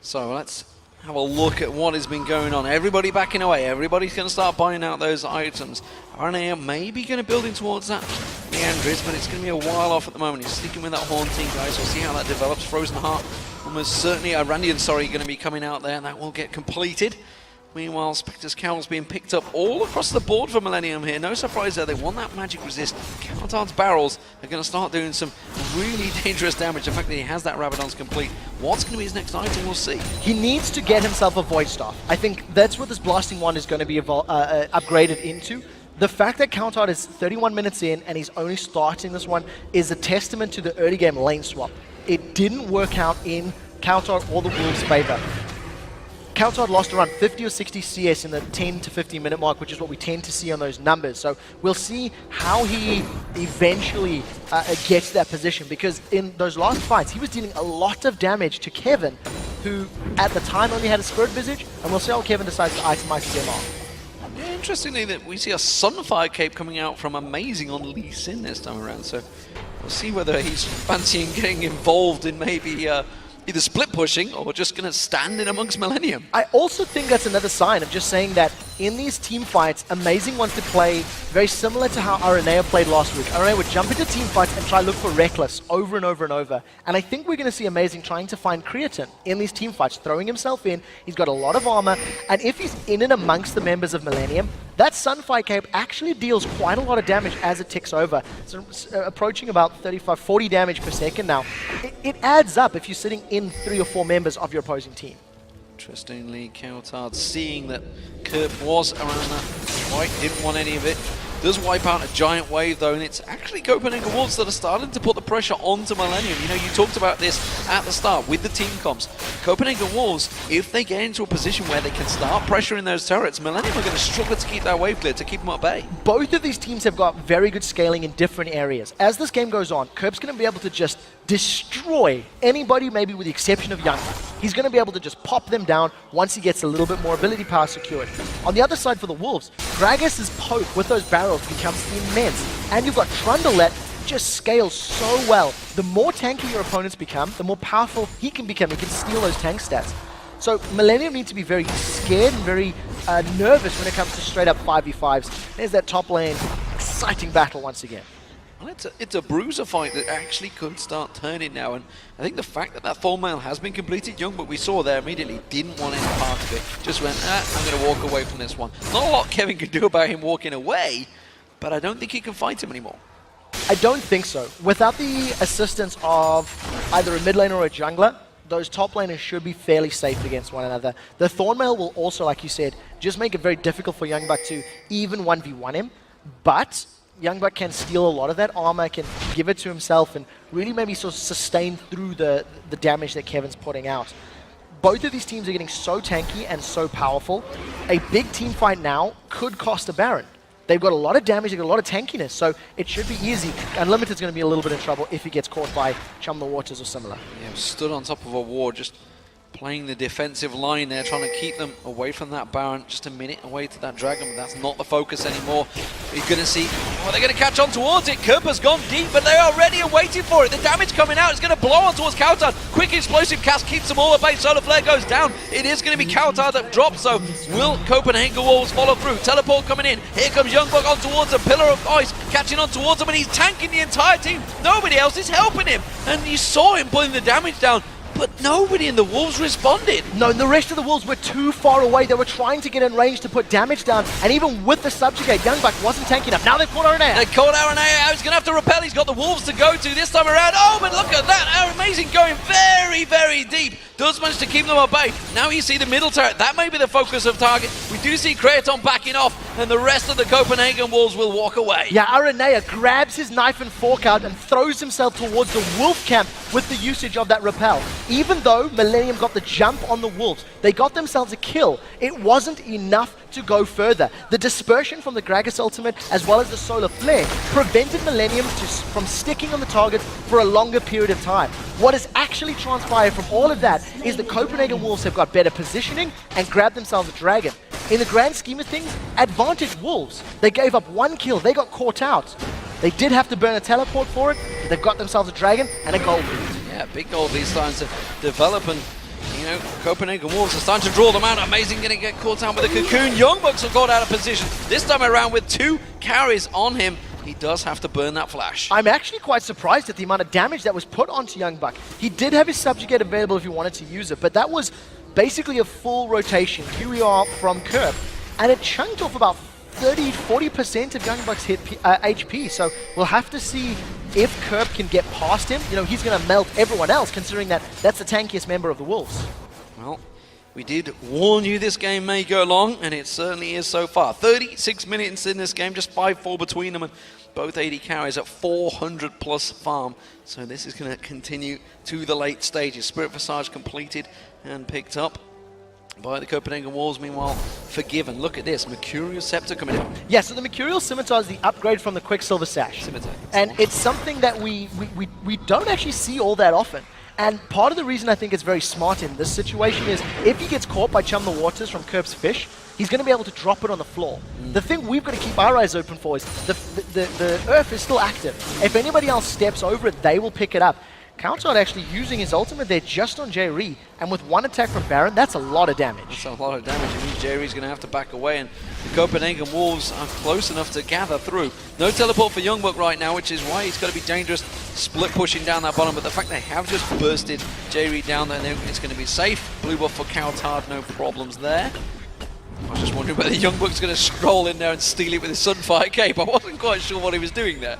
So let's have a look at what has been going on. Everybody backing away. Everybody's going to start buying out those items. RNA maybe going to build in towards that Leandris, but it's going to be a while off at the moment. He's sticking with that Haunting, guys. We'll see how that develops. Frozen Heart, almost certainly Randian, going to be coming out there, and that will get completed. Meanwhile, Spectre's Cowl's being picked up all across the board for Millenium here. No surprise there, they want that magic resist. Coutard's barrels are going to start doing some really dangerous damage. The fact that he has that Rabadon's complete. What's going to be his next item, we'll see. He needs to get himself a Void Staff. I think that's what this Blasting Wand is going to be upgraded into. The fact that Coutard is 31 minutes in and he's only starting this one is a testament to the early game lane swap. It didn't work out in Coutard or the Wolves' favor. Coutard lost around 50 or 60 CS in the 10 to 15 minute mark, which is what we tend to see on those numbers. So we'll see how he eventually gets that position, because in those last fights, he was dealing a lot of damage to Kevin, who at the time only had a Spirit Visage, and we'll see how Kevin decides to itemize his MR. Yeah, interestingly, that we see a Sunfire Cape coming out from Amazing on Lee Sin this time around, so we'll see whether he's fancying getting involved in maybe either split pushing or just going to stand in amongst Millenium. I also think that's another sign of just saying that in these team fights, Amazing wants to play very similar to how Aranea played last week. Aranea would jump into team fights and try to look for Reckless over and over and over. And I think we're going to see Amazing trying to find Creatine in these team fights, throwing himself in. He's got a lot of armor, and if he's in and amongst the members of Millenium, that Sunfire Cape actually deals quite a lot of damage as it ticks over. So approaching about 35, 40 damage per second now. It adds up if you're sitting in 3 or 4 members of your opposing team. Interestingly, Coutard seeing that Kerp was around that fight, didn't want any of it. Does wipe out a giant wave though, and it's actually Copenhagen Wolves that are starting to put the pressure onto Millenium. You know, you talked about this at the start with the team comps. Copenhagen Wolves, if they get into a position where they can start pressuring those turrets, Millenium are going to struggle to keep that wave clear, to keep them at bay. Both of these teams have got very good scaling in different areas. As this game goes on, Kerp's going to be able to just destroy anybody, maybe with the exception of Youngbuck. He's going to be able to just pop them down once he gets a little bit more ability power secured. On the other side for the Wolves, Gragas's poke with those barrels becomes immense. And you've got Trundle that just scales so well. The more tanky your opponents become, the more powerful he can become. He can steal those tank stats. So Millenium need to be very scared and very nervous when it comes to straight up 5v5s. There's that top lane exciting battle once again. Well, it's a bruiser fight that actually could start turning now, and I think the fact that Thornmail has been completed, Youngbuck we saw there immediately didn't want any part of it. Just went, I'm going to walk away from this one. Not a lot Kevin can do about him walking away, but I don't think he can fight him anymore. I don't think so. Without the assistance of either a mid laner or a jungler, those top laners should be fairly safe against one another. The Thornmail will also, like you said, just make it very difficult for Youngbuck to even 1v1 him, but Youngbuck can steal a lot of that armor, can give it to himself, and really maybe sort of sustain through the damage that Kevin's putting out. Both of these teams are getting so tanky and so powerful. A big team fight now could cost a Baron. They've got a lot of damage, they've got a lot of tankiness, so it should be easy. Unlimited's going to be a little bit in trouble if he gets caught by Chum the Waters or similar. Yeah, stood on top of a ward, just playing the defensive line there, trying to keep them away from that Baron, just a minute away to that Dragon, but that's not the focus anymore. You're going to see, well, they're going to catch on towards it. Kerp has gone deep, but they are ready and waiting for it. The damage coming out is going to blow on towards Kautar. Quick explosive cast keeps them all at bay. Solar Flare goes down. It is going to be Kautar that drops, so will Copenhagen Wolves follow through? Teleport coming in. Here comes Youngblood on towards them. Pillar of Ice catching on towards him, and he's tanking the entire team. Nobody else is helping him, and you saw him putting the damage down. But nobody in the Wolves responded. No, the rest of the Wolves were too far away. They were trying to get in range to put damage down, and even with the Subjugate, Youngbuck wasn't tanking enough. Now they've caught Aranea. They caught Aranea. He's going to have to repel. He's got the Wolves to go to this time around. Oh, but look at that. Amazing, going very, very deep. Does manage to keep them at bay. Now you see the middle turret. That may be the focus of target. We do see Kraton backing off, and the rest of the Copenhagen Wolves will walk away. Yeah, Aranea grabs his knife and fork out and throws himself towards the Wolf camp with the usage of that repel. Even though Millenium got the jump on the Wolves, they got themselves a kill. It wasn't enough to go further. The dispersion from the Gragas ultimate as well as the Solar Flare prevented Millenium from sticking on the target for a longer period of time. What has actually transpired from all of that is the Copenhagen Wolves have got better positioning and grabbed themselves a dragon. In the grand scheme of things, advantage Wolves. They gave up one kill, they got caught out. They did have to burn a teleport for it, but they've got themselves a dragon and a gold lead. Yeah, big gold lead starting to develop, and you know, Copenhagen Wolves are starting to draw them out. Amazing, going to get caught out with a cocoon. Youngbucks are caught out of position. This time around with 2 carries on him. He does have to burn that flash. I'm actually quite surprised at the amount of damage that was put onto Youngbuck. He did have his Subjugate available if he wanted to use it, but that was basically a full rotation, QER from Kerp, and it chunked off about 30-40% of Youngbuck's HP, so we'll have to see if Kerp can get past him. You know, he's going to melt everyone else, considering that that's the tankiest member of the Wolves. Well, we did warn you this game may go long, and it certainly is so far. 36 minutes in this game, just 5-4 between them, and both 80 carries at 400 plus farm. So this is going to continue to the late stages. Spirit Visage completed and picked up by the Copenhagen Wolves. Meanwhile, Forgiven. Look at this, Mercurial Scepter coming out. Yeah, so the Mercurial Scimitar is the upgrade from the Quicksilver Sash. Scimitar. And it's something that we don't actually see all that often. And part of the reason I think it's very smart in this situation is if he gets caught by Chum the Waters from Kerp's fish, he's going to be able to drop it on the floor. The thing we've got to keep our eyes open for is the Earth is still active. If anybody else steps over it, they will pick it up. Kautar actually using his ultimate there just on J-Re, and with one attack from Baron, that's a lot of damage. That's a lot of damage. It means J-Re's going to have to back away, and the Copenhagen Wolves are close enough to gather through. No teleport for Youngbuck right now, which is why he's got to be dangerous, split pushing down that bottom, but the fact they have just bursted J-Re down there, it's going to be safe. Blue buff for Kautar, no problems there. I was just wondering whether Youngbuck's going to stroll in there and steal it with his Sunfire Cape. I wasn't quite sure what he was doing there.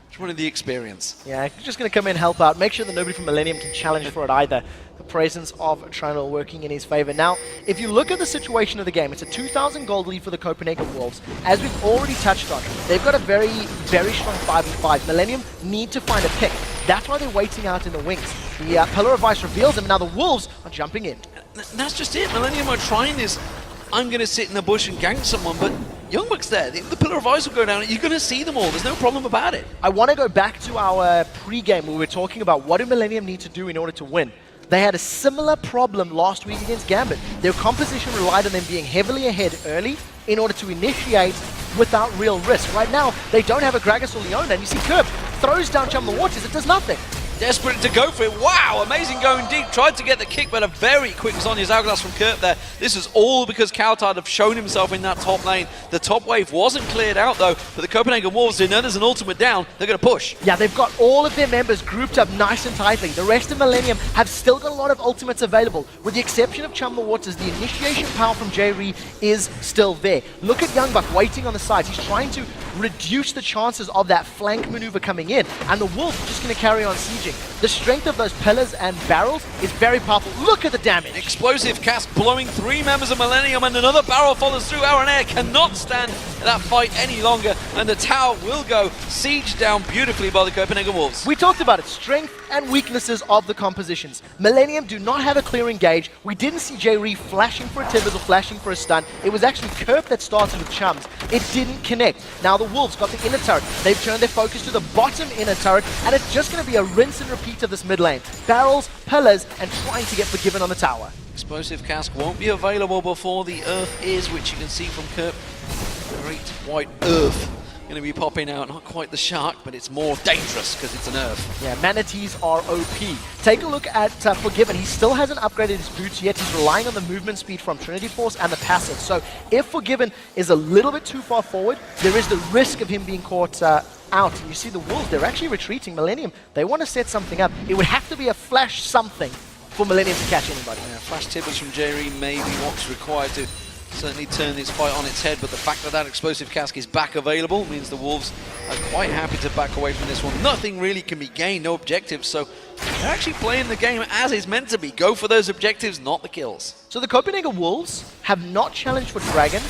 Just wanted the experience. Yeah, he's just going to come in and help out. Make sure that nobody from Millenium can challenge for it either. The presence of Trundle working in his favor. Now, if you look at the situation of the game, it's a 2,000 gold lead for the Copenhagen Wolves. As we've already touched on, they've got a very, very strong 5v5. Millenium need to find a pick. That's why they're waiting out in the wings. The Pillar of Ice reveals them, and now the Wolves are jumping in. That's just it. Millenium are trying this. I'm going to sit in the bush and gank someone, but Youngbuck's there. The Pillar of Ice will go down. You're going to see them all. There's no problem about it. I want to go back to our pre-game where we were talking about what do Millenium need to do in order to win. They had a similar problem last week against Gambit. Their composition relied on them being heavily ahead early in order to initiate without real risk. Right now, they don't have a Gragas or Leona, and you see Kerp throws down Chum the Waters. It does nothing. Desperate to go for it. Wow, amazing going deep. Tried to get the kick, but a very quick Zhonya's Hourglass from Kerp there. This is all because Kautar have shown himself in that top lane. The top wave wasn't cleared out, though, but the Copenhagen Wolves, they know there's an ultimate down. They're going to push. Yeah, they've got all of their members grouped up nice and tightly. The rest of Millenium have still got a lot of ultimates available. With the exception of Chum the Waters, the initiation power from J-Re is still there. Look at Youngbuck waiting on the sides. He's trying to reduce the chances of that flank maneuver coming in, and the Wolves are just going to carry on sieging. The strength of those pillars and barrels is very powerful. Look at the damage. Explosive Explosive Cask blowing 3 members of Millenium, and another barrel follows through. Air cannot stand that fight any longer, and the tower will go sieged down beautifully by the Copenhagen Wolves. We talked about it, strength and weaknesses of the compositions. Millenium do not have a clear engage. We didn't see J-Ree flashing for a Tibbers or flashing for a stun. It was actually Kerp that started with Chums. It didn't connect. Now the Wolves got the inner turret. They've turned their focus to the bottom inner turret, and it's just going to be a rinse and repeat of this mid lane. Barrels, pillars, and trying to get Forgiven on the tower. Explosive Cask won't be available before the Earth is, which you can see from Kerp. Great white Earth going to be popping out. Not quite the shark, but it's more dangerous because it's an Earth. Yeah, manatees are OP. Take a look at Forgiven. He still hasn't upgraded his boots yet. He's relying on the movement speed from Trinity Force and the passive. So if Forgiven is a little bit too far forward, there is the risk of him being caught out. And you see the Wolves, they're actually retreating. Millenium, they want to set something up. It would have to be a flash something for Millenium to catch anybody. Yeah, flash Tibbers from J-Ree may be what's required to certainly turn this fight on its head, but the fact that that Explosive Cask is back available means the Wolves are quite happy to back away from this one. Nothing really can be gained, no objectives, so they're actually playing the game as it's meant to be. Go for those objectives, not the kills. So the Copenhagen Wolves have not challenged for Dragon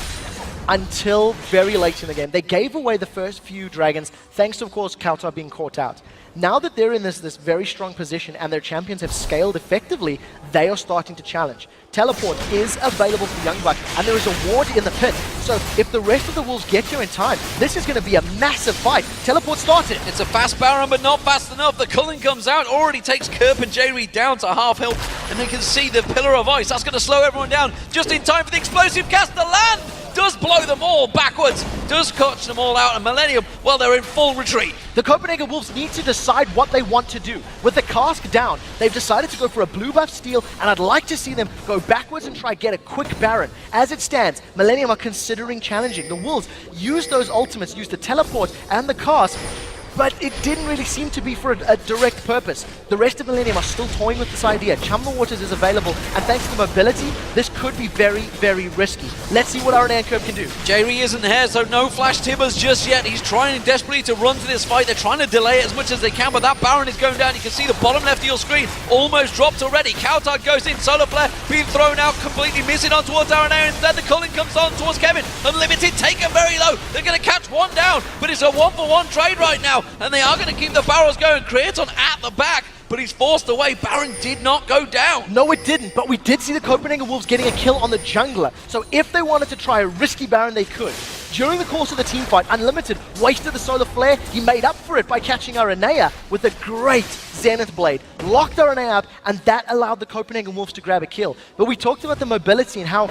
until very late in the game. They gave away the first few Dragons, thanks to, of course, Kautar being caught out. Now that they're in this very strong position and their champions have scaled effectively, they are starting to challenge. Teleport is available for Youngbuck, and there is a ward in the pit. So if the rest of the Wolves get here in time, this is going to be a massive fight. Teleport started. It's a fast Baron, but not fast enough. The culling comes out, already takes Kerp and J-Ree down to half health, and they can see the Pillar of Ice. That's going to slow everyone down just in time for the Explosive Cask to land. Does blow them all backwards, does catch them all out, and Millenium, well, they're in full retreat. The Copenhagen Wolves need to decide what they want to do. With the cask down, they've decided to go for a blue buff steal, and I'd like to see them go backwards and try get a quick Baron. As it stands, Millenium are considering challenging. The Wolves use those ultimates, use the teleport and the cask, but it didn't really seem to be for a direct purpose. The rest of Millenium are still toying with this idea. Chum the Waters is available, and thanks to the mobility, this could be very, very risky. Let's see what Arena and Kerp can do. J-Ree isn't here, so no flash Tibbers just yet. He's trying desperately to run to this fight. They're trying to delay it as much as they can, but that Baron is going down. You can see the bottom left of your screen almost dropped already. Kautar goes in, Solar Flare being thrown out, completely missing on towards Arena. Instead, the culling comes on towards Kevin. Unlimited taken very low. They're going to catch one down, but it's a one-for-one trade right now, and they are going to keep the barrels going. Creaton at the back, but he's forced away. Baron did not go down. No, it didn't, but we did see the Copenhagen Wolves getting a kill on the jungler. So if they wanted to try a risky Baron, they could. During the course of the team fight, Unlimited wasted the Solar Flare. He made up for it by catching Aranea with a great Zenith Blade. Locked Aranea up, and that allowed the Copenhagen Wolves to grab a kill. But we talked about the mobility and how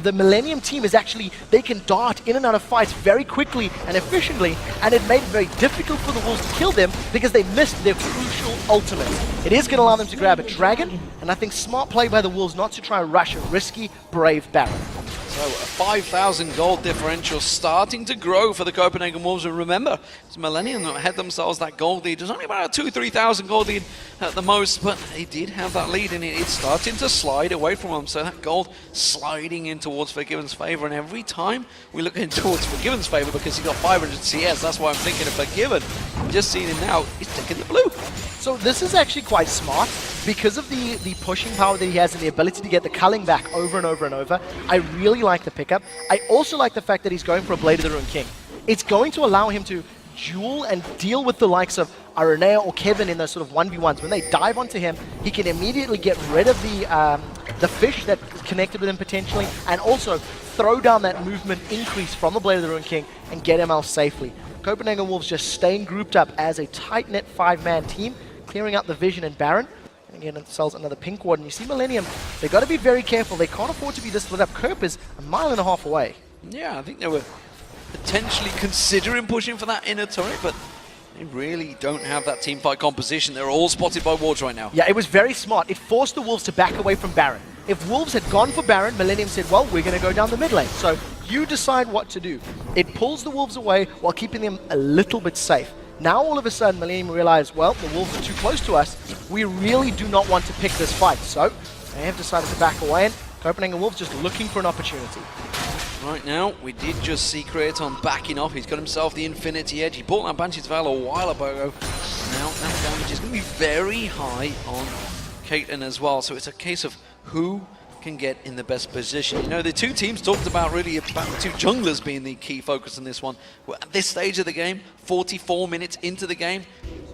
the Millenium team is actually, they can dart in and out of fights very quickly and efficiently, and it made it very difficult for the Wolves to kill them because they missed their crucial ultimate. It is going to allow them to grab a Dragon, and I think smart play by the Wolves not to try and rush a risky, brave Baron. So a 5,000 gold differential starting to grow for the Copenhagen Wolves. And remember, it's Millenium that had themselves that gold lead. It was only about a 2,000-3,000 gold lead at the most, but they did have that lead, and it's starting to slide away from them. So that gold sliding in towards Forgiven's favor. And every time we look in towards Forgiven's favor, because he got 500 CS, that's why I'm thinking of Forgiven. Just seeing him now, he's taking the blue. So this is actually quite smart because of the pushing power that he has and the ability to get the culling back over and over and over. I really like the pickup. I also like the fact that he's going for a Blade of the Ruined King. It's going to allow him to duel and deal with the likes of Aranea or Kevin in those sort of 1v1s. When they dive onto him, he can immediately get rid of the fish that is connected with him potentially, and also throw down that movement increase from the Blade of the Ruined King and get him out safely. Copenhagen Wolves just staying grouped up as a tight-knit 5-man team, clearing out the Vision and Baron, and again themselves another pink ward. And you see Millenium, they've got to be very careful. They can't afford to be this split up. Kerp is a mile and a half away. Yeah, I think they were potentially considering pushing for that inner turret, but they really don't have that team fight composition. They're all spotted by wards right now. Yeah, it was very smart. It forced the Wolves to back away from Baron. If Wolves had gone for Baron, Millenium said, well, we're going to go down the mid lane. So you decide what to do. It pulls the Wolves away while keeping them a little bit safe. Now all of a sudden Millenium realize, well, the Wolves are too close to us. We really do not want to pick this fight. So they have decided to back away, and Copenhagen Wolves just looking for an opportunity. Right now, we did just see Creaton backing off. He's got himself the Infinity Edge. He bought that Banshee's Veil a while ago. Now that damage is going to be very high on Caitlyn as well. So it's a case of who can get in the best position. You know, the two teams talked about really about the two junglers being the key focus in this one. Well, at this stage of the game, 44 minutes into the game,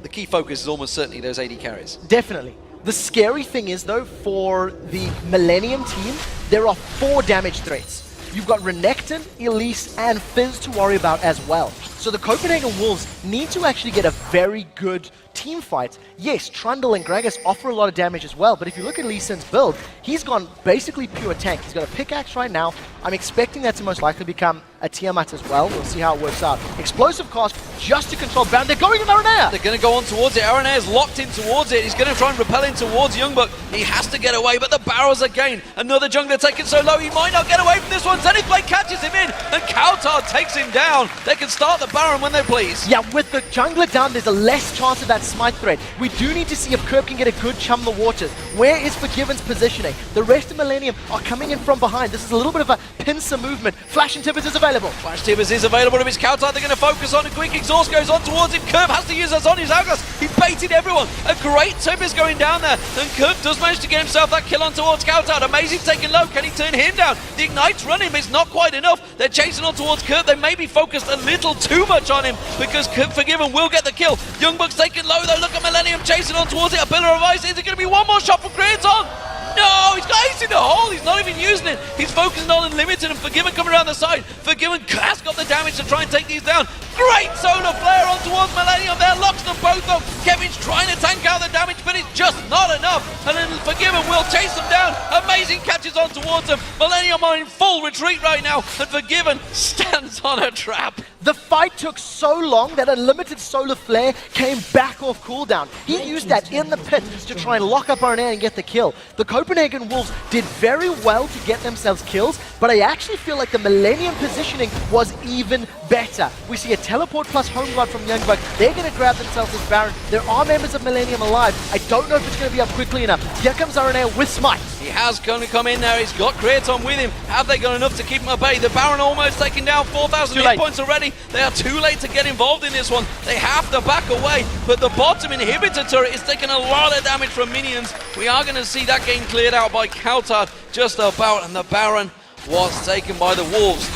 the key focus is almost certainly those AD carries. Definitely. The scary thing is, though, for the Millenium team, there are 4 damage threats. You've got Renekton, Elise, and Fizz to worry about as well. So the Copenhagen Wolves need to actually get a very good team fight. Yes, Trundle and Gragas offer a lot of damage as well, but if you look at Lee Sin's build, he's gone basically pure tank. He's got a pickaxe right now. I'm expecting that to most likely become a Tiamat as well. We'll see how it works out. Explosive cast just to control Baron. They're going with Aranea! They're going to go on towards it. Aranea is locked in towards it. He's going to try and repel in towards Youngbuck. He has to get away, but the barrels again. Another jungler taken so low, he might not get away from this one. Zenithblade catches him in, and Kautar takes him down. They can start the Baron when they please. Yeah, with the jungler down, there's a less chance of that smite threat. We do need to see if Kerb can get a good chum the waters. Where is Forgiven's positioning? The rest of Millenium are coming in from behind. This is a little bit of a pincer movement. Flash Inhibitors is available. Flash Tibbers is available to his Kautar. They're going to focus on a quick exhaust goes on towards him. Kerb has to use us on his Hourglass. He baited everyone. A great tip is going down there. And Kerb does manage to get himself that kill on towards Kautar. Amazing taking low. Can he turn him down? The Ignite's running, but it's not quite enough. They're chasing on towards Kerb. They may be focused a little too much on him because Forgiven will get the kill. Youngbuck's taking low though. Look at Millenium chasing on towards it. A pillar of ice. Is it going to be one more shot for Kraton? No, he's got ace in the hole. He's not even using it. He's focusing on Unlimited and Forgiven coming around the side. Forgiven has got the damage to try and take these down. Great solar flare on towards Millenium there. Locks them both up. Kevin's trying to tank out the damage, but it's just not enough. And then Forgiven will chase them down. Amazing catches on towards them. Millenium are in full retreat right now, and Forgiven stands on a trap. The fight took so long that Unlimited Solar Flare came back off cooldown. He used that in the pit to try and lock up Aranea and get the kill. The Copenhagen Wolves did very well to get themselves kills, but I actually feel like the Millenium positioning was even better. We see a teleport plus home guard from Youngbuck. They're going to grab themselves as Baron. There are members of Millenium alive. I don't know if it's going to be up quickly enough. Here comes Aranea with Smite. He has going to come in there. He's got Kraton with him. Have they got enough to keep him at bay? The Baron almost taking down 4,000 hit points already. They are too late to get involved in this one. They have to back away, but the bottom inhibitor turret is taking a lot of damage from minions. We are going to see that game cleared out by Kautar just about, and the Baron was taken by the Wolves.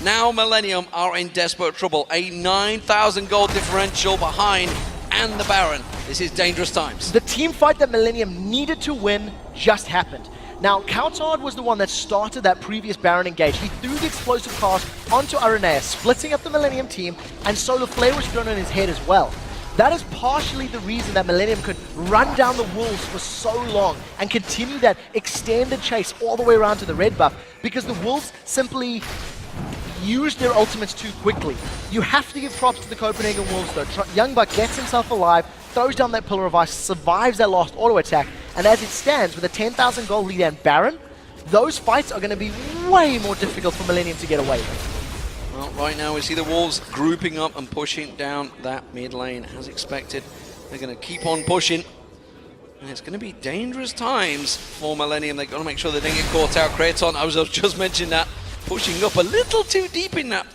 Now Millenium are in desperate trouble. A 9,000 gold differential behind, and the Baron. This is dangerous times. The team fight that Millenium needed to win just happened. Now, Kautar was the one that started that previous Baron engage. He threw the explosive cast onto Aranea, splitting up the Millenium team, and Solar Flare was thrown on his head as well. That is partially the reason that Millenium could run down the Wolves for so long and continue that extended chase all the way around to the red buff, because the Wolves simply used their ultimates too quickly. You have to give props to the Copenhagen Wolves though. Youngbuck gets himself alive, throws down that pillar of ice, survives that last auto attack, and as it stands with a 10,000 gold lead and Baron, those fights are going to be way more difficult for Millenium to get away with. Well, right now we see the Wolves grouping up and pushing down that mid lane as expected. They're going to keep on pushing, and it's going to be dangerous times for Millenium. They've got to make sure they don't get caught out. Kraton, I was just mentioning that, pushing up a little too deep in that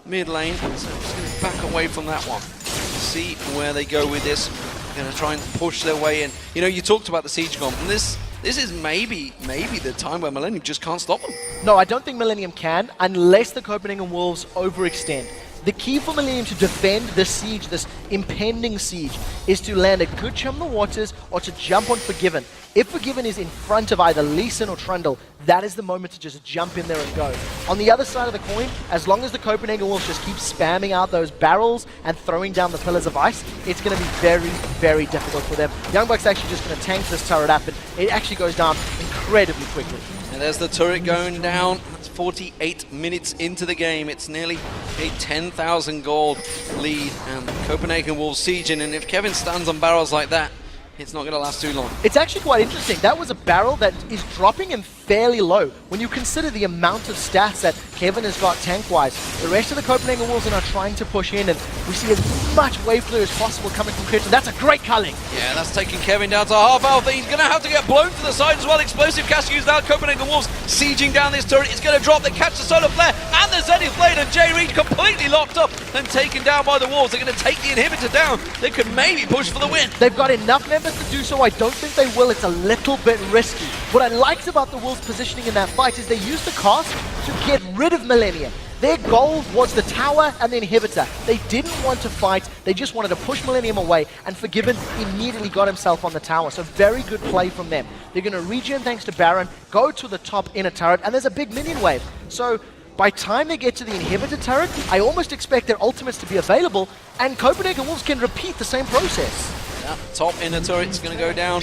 mid lane, so just going to back away from that one. See where they go with this. They're going to try and push their way in. You know, you talked about the siege comp, and this is maybe the time where Millenium just can't stop them. No, I don't think Millenium can, unless the Copenhagen Wolves overextend. The key for Millenium to defend this siege, this impending siege, is to land a good chum in the waters or to jump on Forgiven. If Forgiven is in front of either Lee Sin or Trundle, that is the moment to just jump in there and go. On the other side of the coin, as long as the Copenhagen Wolves just keep spamming out those barrels and throwing down the pillars of ice, it's going to be very, very difficult for them. Youngbuck's actually just going to tank this turret up, and it actually goes down incredibly quickly. And there's the turret going down. That's 48 minutes into the game. It's nearly a 10,000 gold lead, and Copenhagen Wolves sieging. And if Kevin stands on barrels like that, it's not going to last too long. It's actually quite interesting. That was a barrel that is dropping him fairly low. When you consider the amount of stats that Kevin has got tank-wise, the rest of the Copenhagen Wolves are now trying to push in, and we see as much wave clear as possible coming from Kraton. That's a great culling. Yeah, that's taking Kevin down to half health. He's going to have to get blown to the side as well. Explosive cast used out. Copenhagen Wolves sieging down this turret. It's going to drop. They catch the Solar Flare and the Zenith Blade, and Jay Reed completely locked up and taken down by the Wolves. They're going to take the inhibitor down. They could maybe push for the win. They've got enough members to do so. I don't think they will. It's a little bit risky. What I liked about the Wolves' positioning in that fight is they used the cast to get rid of Millenium. Their goal was the tower and the inhibitor. They didn't want to fight, they just wanted to push Millenium away, and Forgiven immediately got himself on the tower. So very good play from them. They're going to regen thanks to Baron, go to the top inner turret, and there's a big minion wave. So by time they get to the inhibitor turret, I almost expect their ultimates to be available, and Copenhagen Wolves can repeat the same process. Yeah, top inner turret's going to go down.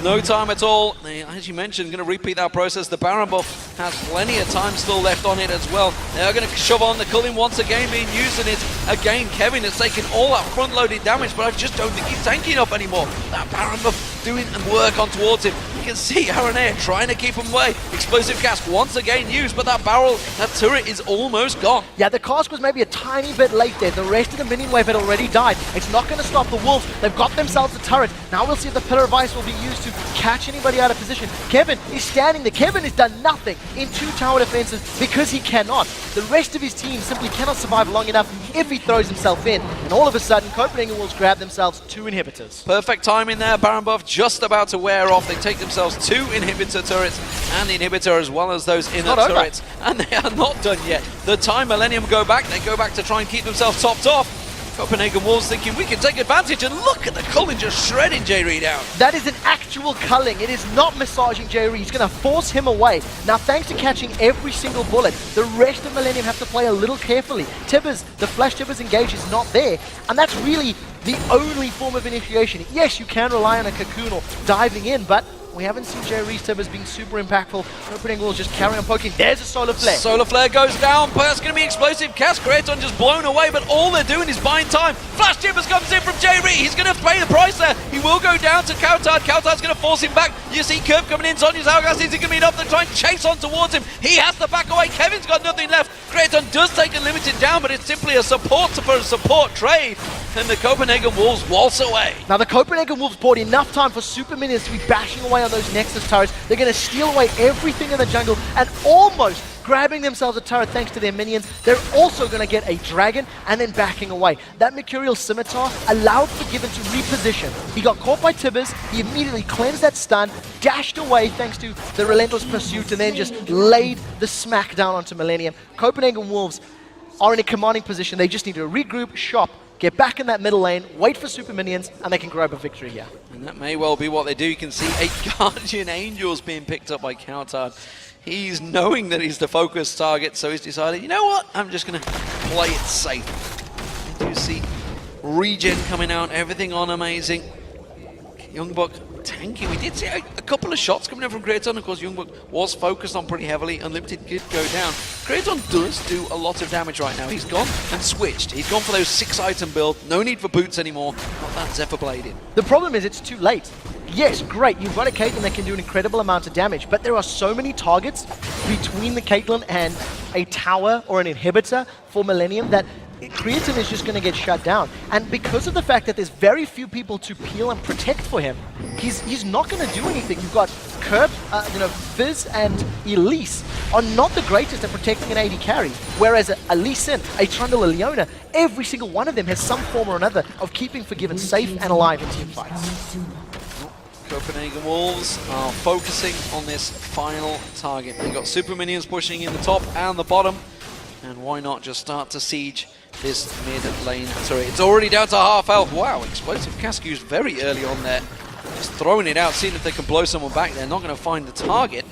No time at all. They, as you mentioned, going to repeat that process. The Baron buff has plenty of time still left on it as well. They are going to shove on the culling once again being used, and it's again Kevin has taken all that front-loaded damage, but I just don't think he's tanky enough anymore. That Baron buff doing work on towards him. You can see Aranea trying to keep him away. Explosive cask once again used, but that barrel, that turret is almost gone. Yeah, the cask was maybe a tiny bit late there. The rest of the minion wave had already died. It's not going to stop the Wolves. They've got themselves a turret. Now we'll see if the Pillar of Ice will be used to catch anybody out of position. Kevin is standing there. Kevin has done nothing in 2 tower defenses because he cannot. The rest of his team simply cannot survive long enough if he throws himself in. And all of a sudden, Copenhagen Wolves grab themselves 2 inhibitors. Perfect timing there. Baron buff just about to wear off. They take themselves 2 inhibitor turrets and the inhibitor as well as those inner turrets. And they are not done yet. The time Millenium go back, they go back to try and keep themselves topped off. Copenhagen Wolves thinking we can take advantage, and look at the culling just shredding J Reed out. That is an actual culling. It is not massaging J Reed. He's going to force him away. Now, thanks to catching every single bullet, the rest of Millenium have to play a little carefully. Tibbers, the Flash Tibbers engage is not there, and that's really the only form of initiation. Yes, you can rely on a cocoon or diving in, but we haven't seen J Reed's Tibbers being super impactful. Copenhagen Wolves just carry on poking. There's a solar flare. Solar flare goes down, but that's going to be explosive. Cask Kraton just blown away, but all they're doing is buying time. Flash Tibbers comes in from J Reed. He's going to pay the price there. He will go down to Kautard. Kautard's going to force him back. You see Curve coming in. Sonya's hourglass is going to be enough to try and chase on towards him. He has to back away. Kevin's got nothing left. Kraton does take a limited down, but it's simply a support for a support trade. And the Copenhagen Wolves waltz away. Now the Copenhagen Wolves bought enough time for super minions to be bashing away on those Nexus turrets. They're going to steal away everything in the jungle and almost grabbing themselves a turret thanks to their minions. They're also going to get a dragon and then backing away. That Mercurial Scimitar allowed Forgiven to reposition. He got caught by Tibbers, he immediately cleansed that stun, dashed away thanks to the relentless pursuit, and then just laid the smack down onto Millenium. Copenhagen Wolves are in a commanding position. They just need to regroup, shop, get back in that middle lane, wait for super minions, and they can grab a victory here. And that may well be what they do. You can see 8 Guardian Angels being picked up by Kautard. He's knowing that he's the focus target, so he's decided, you know what, I'm just going to play it safe. And you see regen coming out, everything on amazing. Youngbuck tanking. We did see a couple of shots coming in from Kraton. Of course, Youngbuck was focused on pretty heavily. Unlimited did go down. Kraton does do a lot of damage right now. He's gone and switched. He's gone for those 6-item build. No need for boots anymore. Got that Zephyr Blade in. The problem is it's too late. Yes, great, you've got a Caitlyn that can do an incredible amount of damage, but there are so many targets between the Caitlyn and a tower or an inhibitor for Millenium that Kraton is just going to get shut down. And because of the fact that there's very few people to peel and protect for him, he's not going to do anything. You've got Kurt, Fizz and Elise are not the greatest at protecting an AD carry, whereas a Lee Sin, a Trundle, a Leona, every single one of them has some form or another of keeping Forgiven safe and alive in team fights. Copenhagen Wolves are focusing on this final target. They've got super minions pushing in the top and the bottom, and why not just start to siege this mid lane turret. It's already down to half health. Wow, explosive cask used very early on there. Just throwing it out, seeing if they can blow someone back. They're not going to find the target.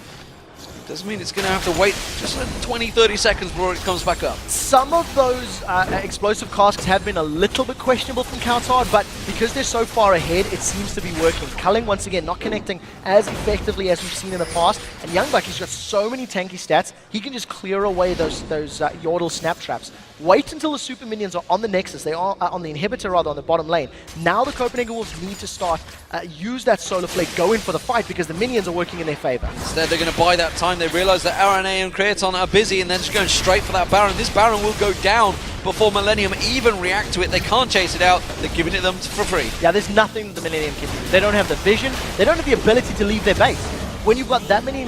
Doesn't mean it's going to have to wait just 20-30 seconds before it comes back up. Some of those explosive casks have been a little bit questionable from Kautard, but because they're so far ahead, it seems to be working. Culling, once again, not connecting as effectively as we've seen in the past, and Youngbuck, he's got so many tanky stats, he can just clear away those Yordle snap traps. Wait until the super minions are on the Nexus, they are on the inhibitor rather, on the bottom lane. Now the Copenhagen Wolves need to start, use that solar flare, go in for the fight, because the minions are working in their favor. Instead, they're going to buy that time. They realize that Aranea and Kraton are busy, and then just going straight for that Baron. This Baron will go down before Millenium even react to it. They can't chase it out. They're giving it them for free. Yeah, there's nothing the Millenium can do. They don't have the vision. They don't have the ability to leave their base. When you've got that many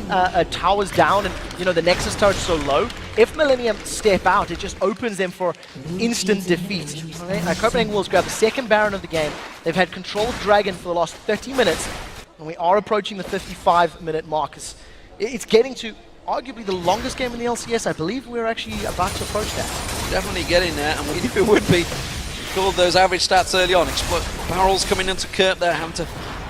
towers down and, you know, the Nexus turret's so low, if Millenium step out, it just opens them for instant defeat. Okay? Copenhagen Wolves grab the second Baron of the game. They've had control of Dragon for the last 30 minutes. and we are approaching the 55-minute mark. It's getting to arguably the longest game in the LCS. I believe we're actually about to approach that. Definitely getting there, and we knew it would be. Called those average stats early on. Barrels coming into Kerp there, having to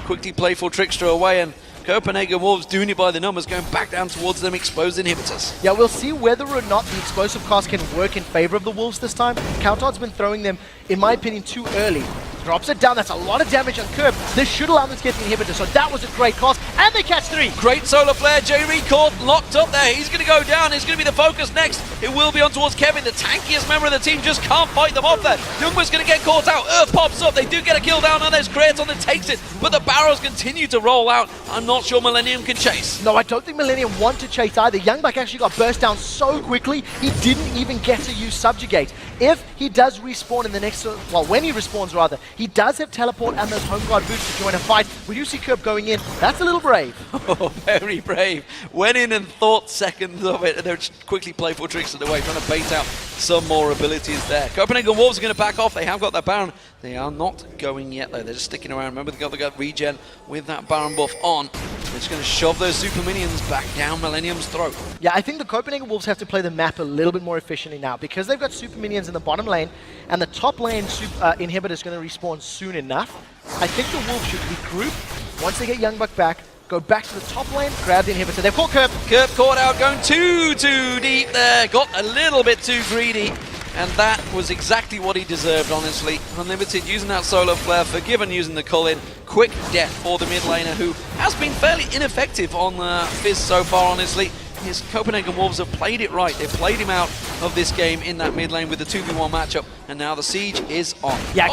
quickly play for Trickster away, and Copenhagen Wolves doing it by the numbers, going back down towards them exposed inhibitors. Yeah, we'll see whether or not the explosive cast can work in favor of the Wolves this time. Countard's been throwing them, in my opinion, too early. Drops it down, that's a lot of damage on Kerp. This should allow them to get the inhibitor, so that was a great cast, and they catch 3! Great solar flare, J-Re caught, locked up there, he's going to go down, it's going to be the focus next. It will be on towards Kevin, the tankiest member of the team, just can't fight them off there. Youngman's going to get caught out, Earth pops up, they do get a kill down, and there's Kraton that takes it, but the barrels continue to roll out. I'm not sure Millenium can chase. No, I don't think Millenium want to chase either. Youngbuck actually got burst down so quickly, he didn't even get to use Subjugate. If he does respawn in the next, well, when he respawns rather, he does have teleport and those home guard boots to join a fight. We do see Kerp going in. That's a little brave. Oh, very brave. Went in and thought seconds of it, and they're just quickly playful tricks away, trying to bait out some more abilities there. Copenhagen Wolves are going to back off. They have got that Baron. They are not going yet, though. They're just sticking around. Remember, they got regen with that Baron buff on. They're just going to shove those super minions back down Millenium's throat. Yeah, I think the Copenhagen Wolves have to play the map a little bit more efficiently now because they've got super minions in the bottom lane, and the top lane inhibitor is going to respawn soon enough. I think the Wolves should regroup. Once they get Youngbuck back, go back to the top lane, grab the inhibitor. They've caught Kerp. Kerp caught out, going too deep there. Got a little bit too greedy. And that was exactly what he deserved, honestly. Unlimited using that solar flare, Forgiven using the call-in. Quick death for the mid laner, who has been fairly ineffective on Fizz so far, honestly. His Copenhagen Wolves have played it right. They've played him out of this game in that mid lane with the 2v1 matchup, and now the siege is on. Yeah,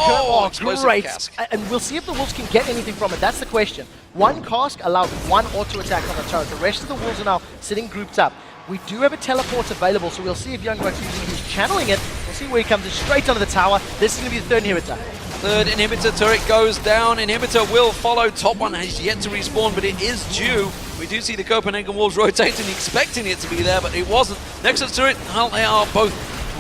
explosive great. cask. And we'll see if the Wolves can get anything from it. That's the question. One cask allowed one auto attack on the turret. The rest of the Wolves are now sitting grouped up. We do have a teleport available, so we'll see if Youngbuck's using it. He's channeling it. We'll see where he comes in, straight onto the tower. This is going to be the third inhibitor. Third inhibitor turret goes down. Inhibitor will follow. Top one has yet to respawn, but it is due. We do see the Copenhagen Wolves rotating, expecting it to be there, but it wasn't. Nexus turret, well, they are both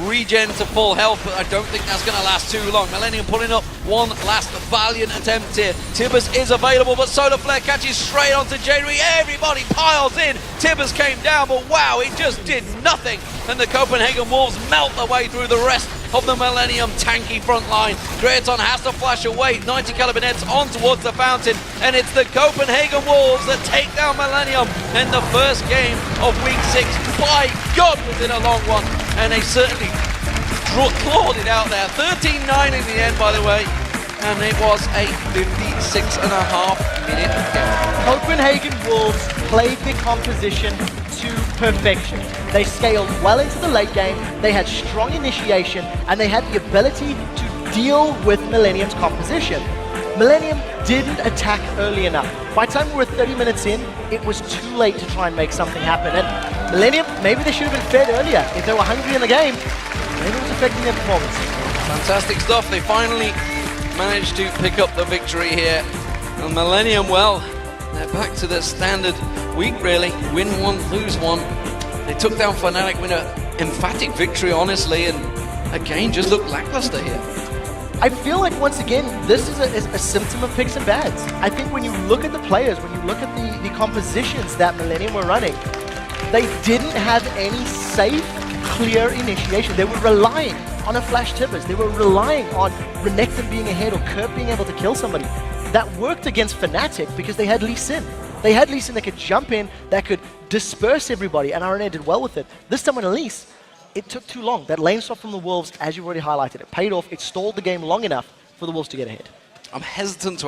regen to full health, but I don't think that's going to last too long. Millenium pulling up one last valiant attempt here. Tibbers is available, but Solar Flare catches straight onto J-Re. Everybody piles in. Tibbers came down, but wow, it just did nothing. And the Copenhagen Wolves melt their way through the rest of the Millenium tanky front line. Kraton has to flash away. 90 caliber nets on towards the fountain, and it's the Copenhagen Wolves that take down Millenium in the first game of week 6. By God, was it a long one, and they certainly clawed it out there. 13-9 in the end, by the way, and it was a 56.5-minute game. Copenhagen Wolves played the composition to perfection. They scaled well into the late game, they had strong initiation, and they had the ability to deal with Millenium's composition. Millenium didn't attack early enough. By the time we were 30 minutes in, it was too late to try and make something happen. And Millenium, maybe they should have been fed earlier. If they were hungry in the game, maybe it was affecting their performance. Fantastic stuff. They finally managed to pick up the victory here. And Millenium, well, they're back to their standard week, really. Win one, lose one. They took down Fnatic with an emphatic victory, honestly, and again, just looked lackluster here. I feel like, once again, this is a symptom of picks and bads. I think when you look at the players, when you look at the compositions that Millenium were running, they didn't have any safe, clear initiation. They were relying on a flash Tibbers. They were relying on Renekton being ahead or Kerp being able to kill somebody. That worked against Fnatic because they had Lee Sin. They had Lee Sin that could jump in, that could disperse everybody, and RNA did well with it. This time with Elise, it took too long. That lane swap from the Wolves, as you've already highlighted, it paid off. It stalled the game long enough for the Wolves to get ahead. I'm hesitant to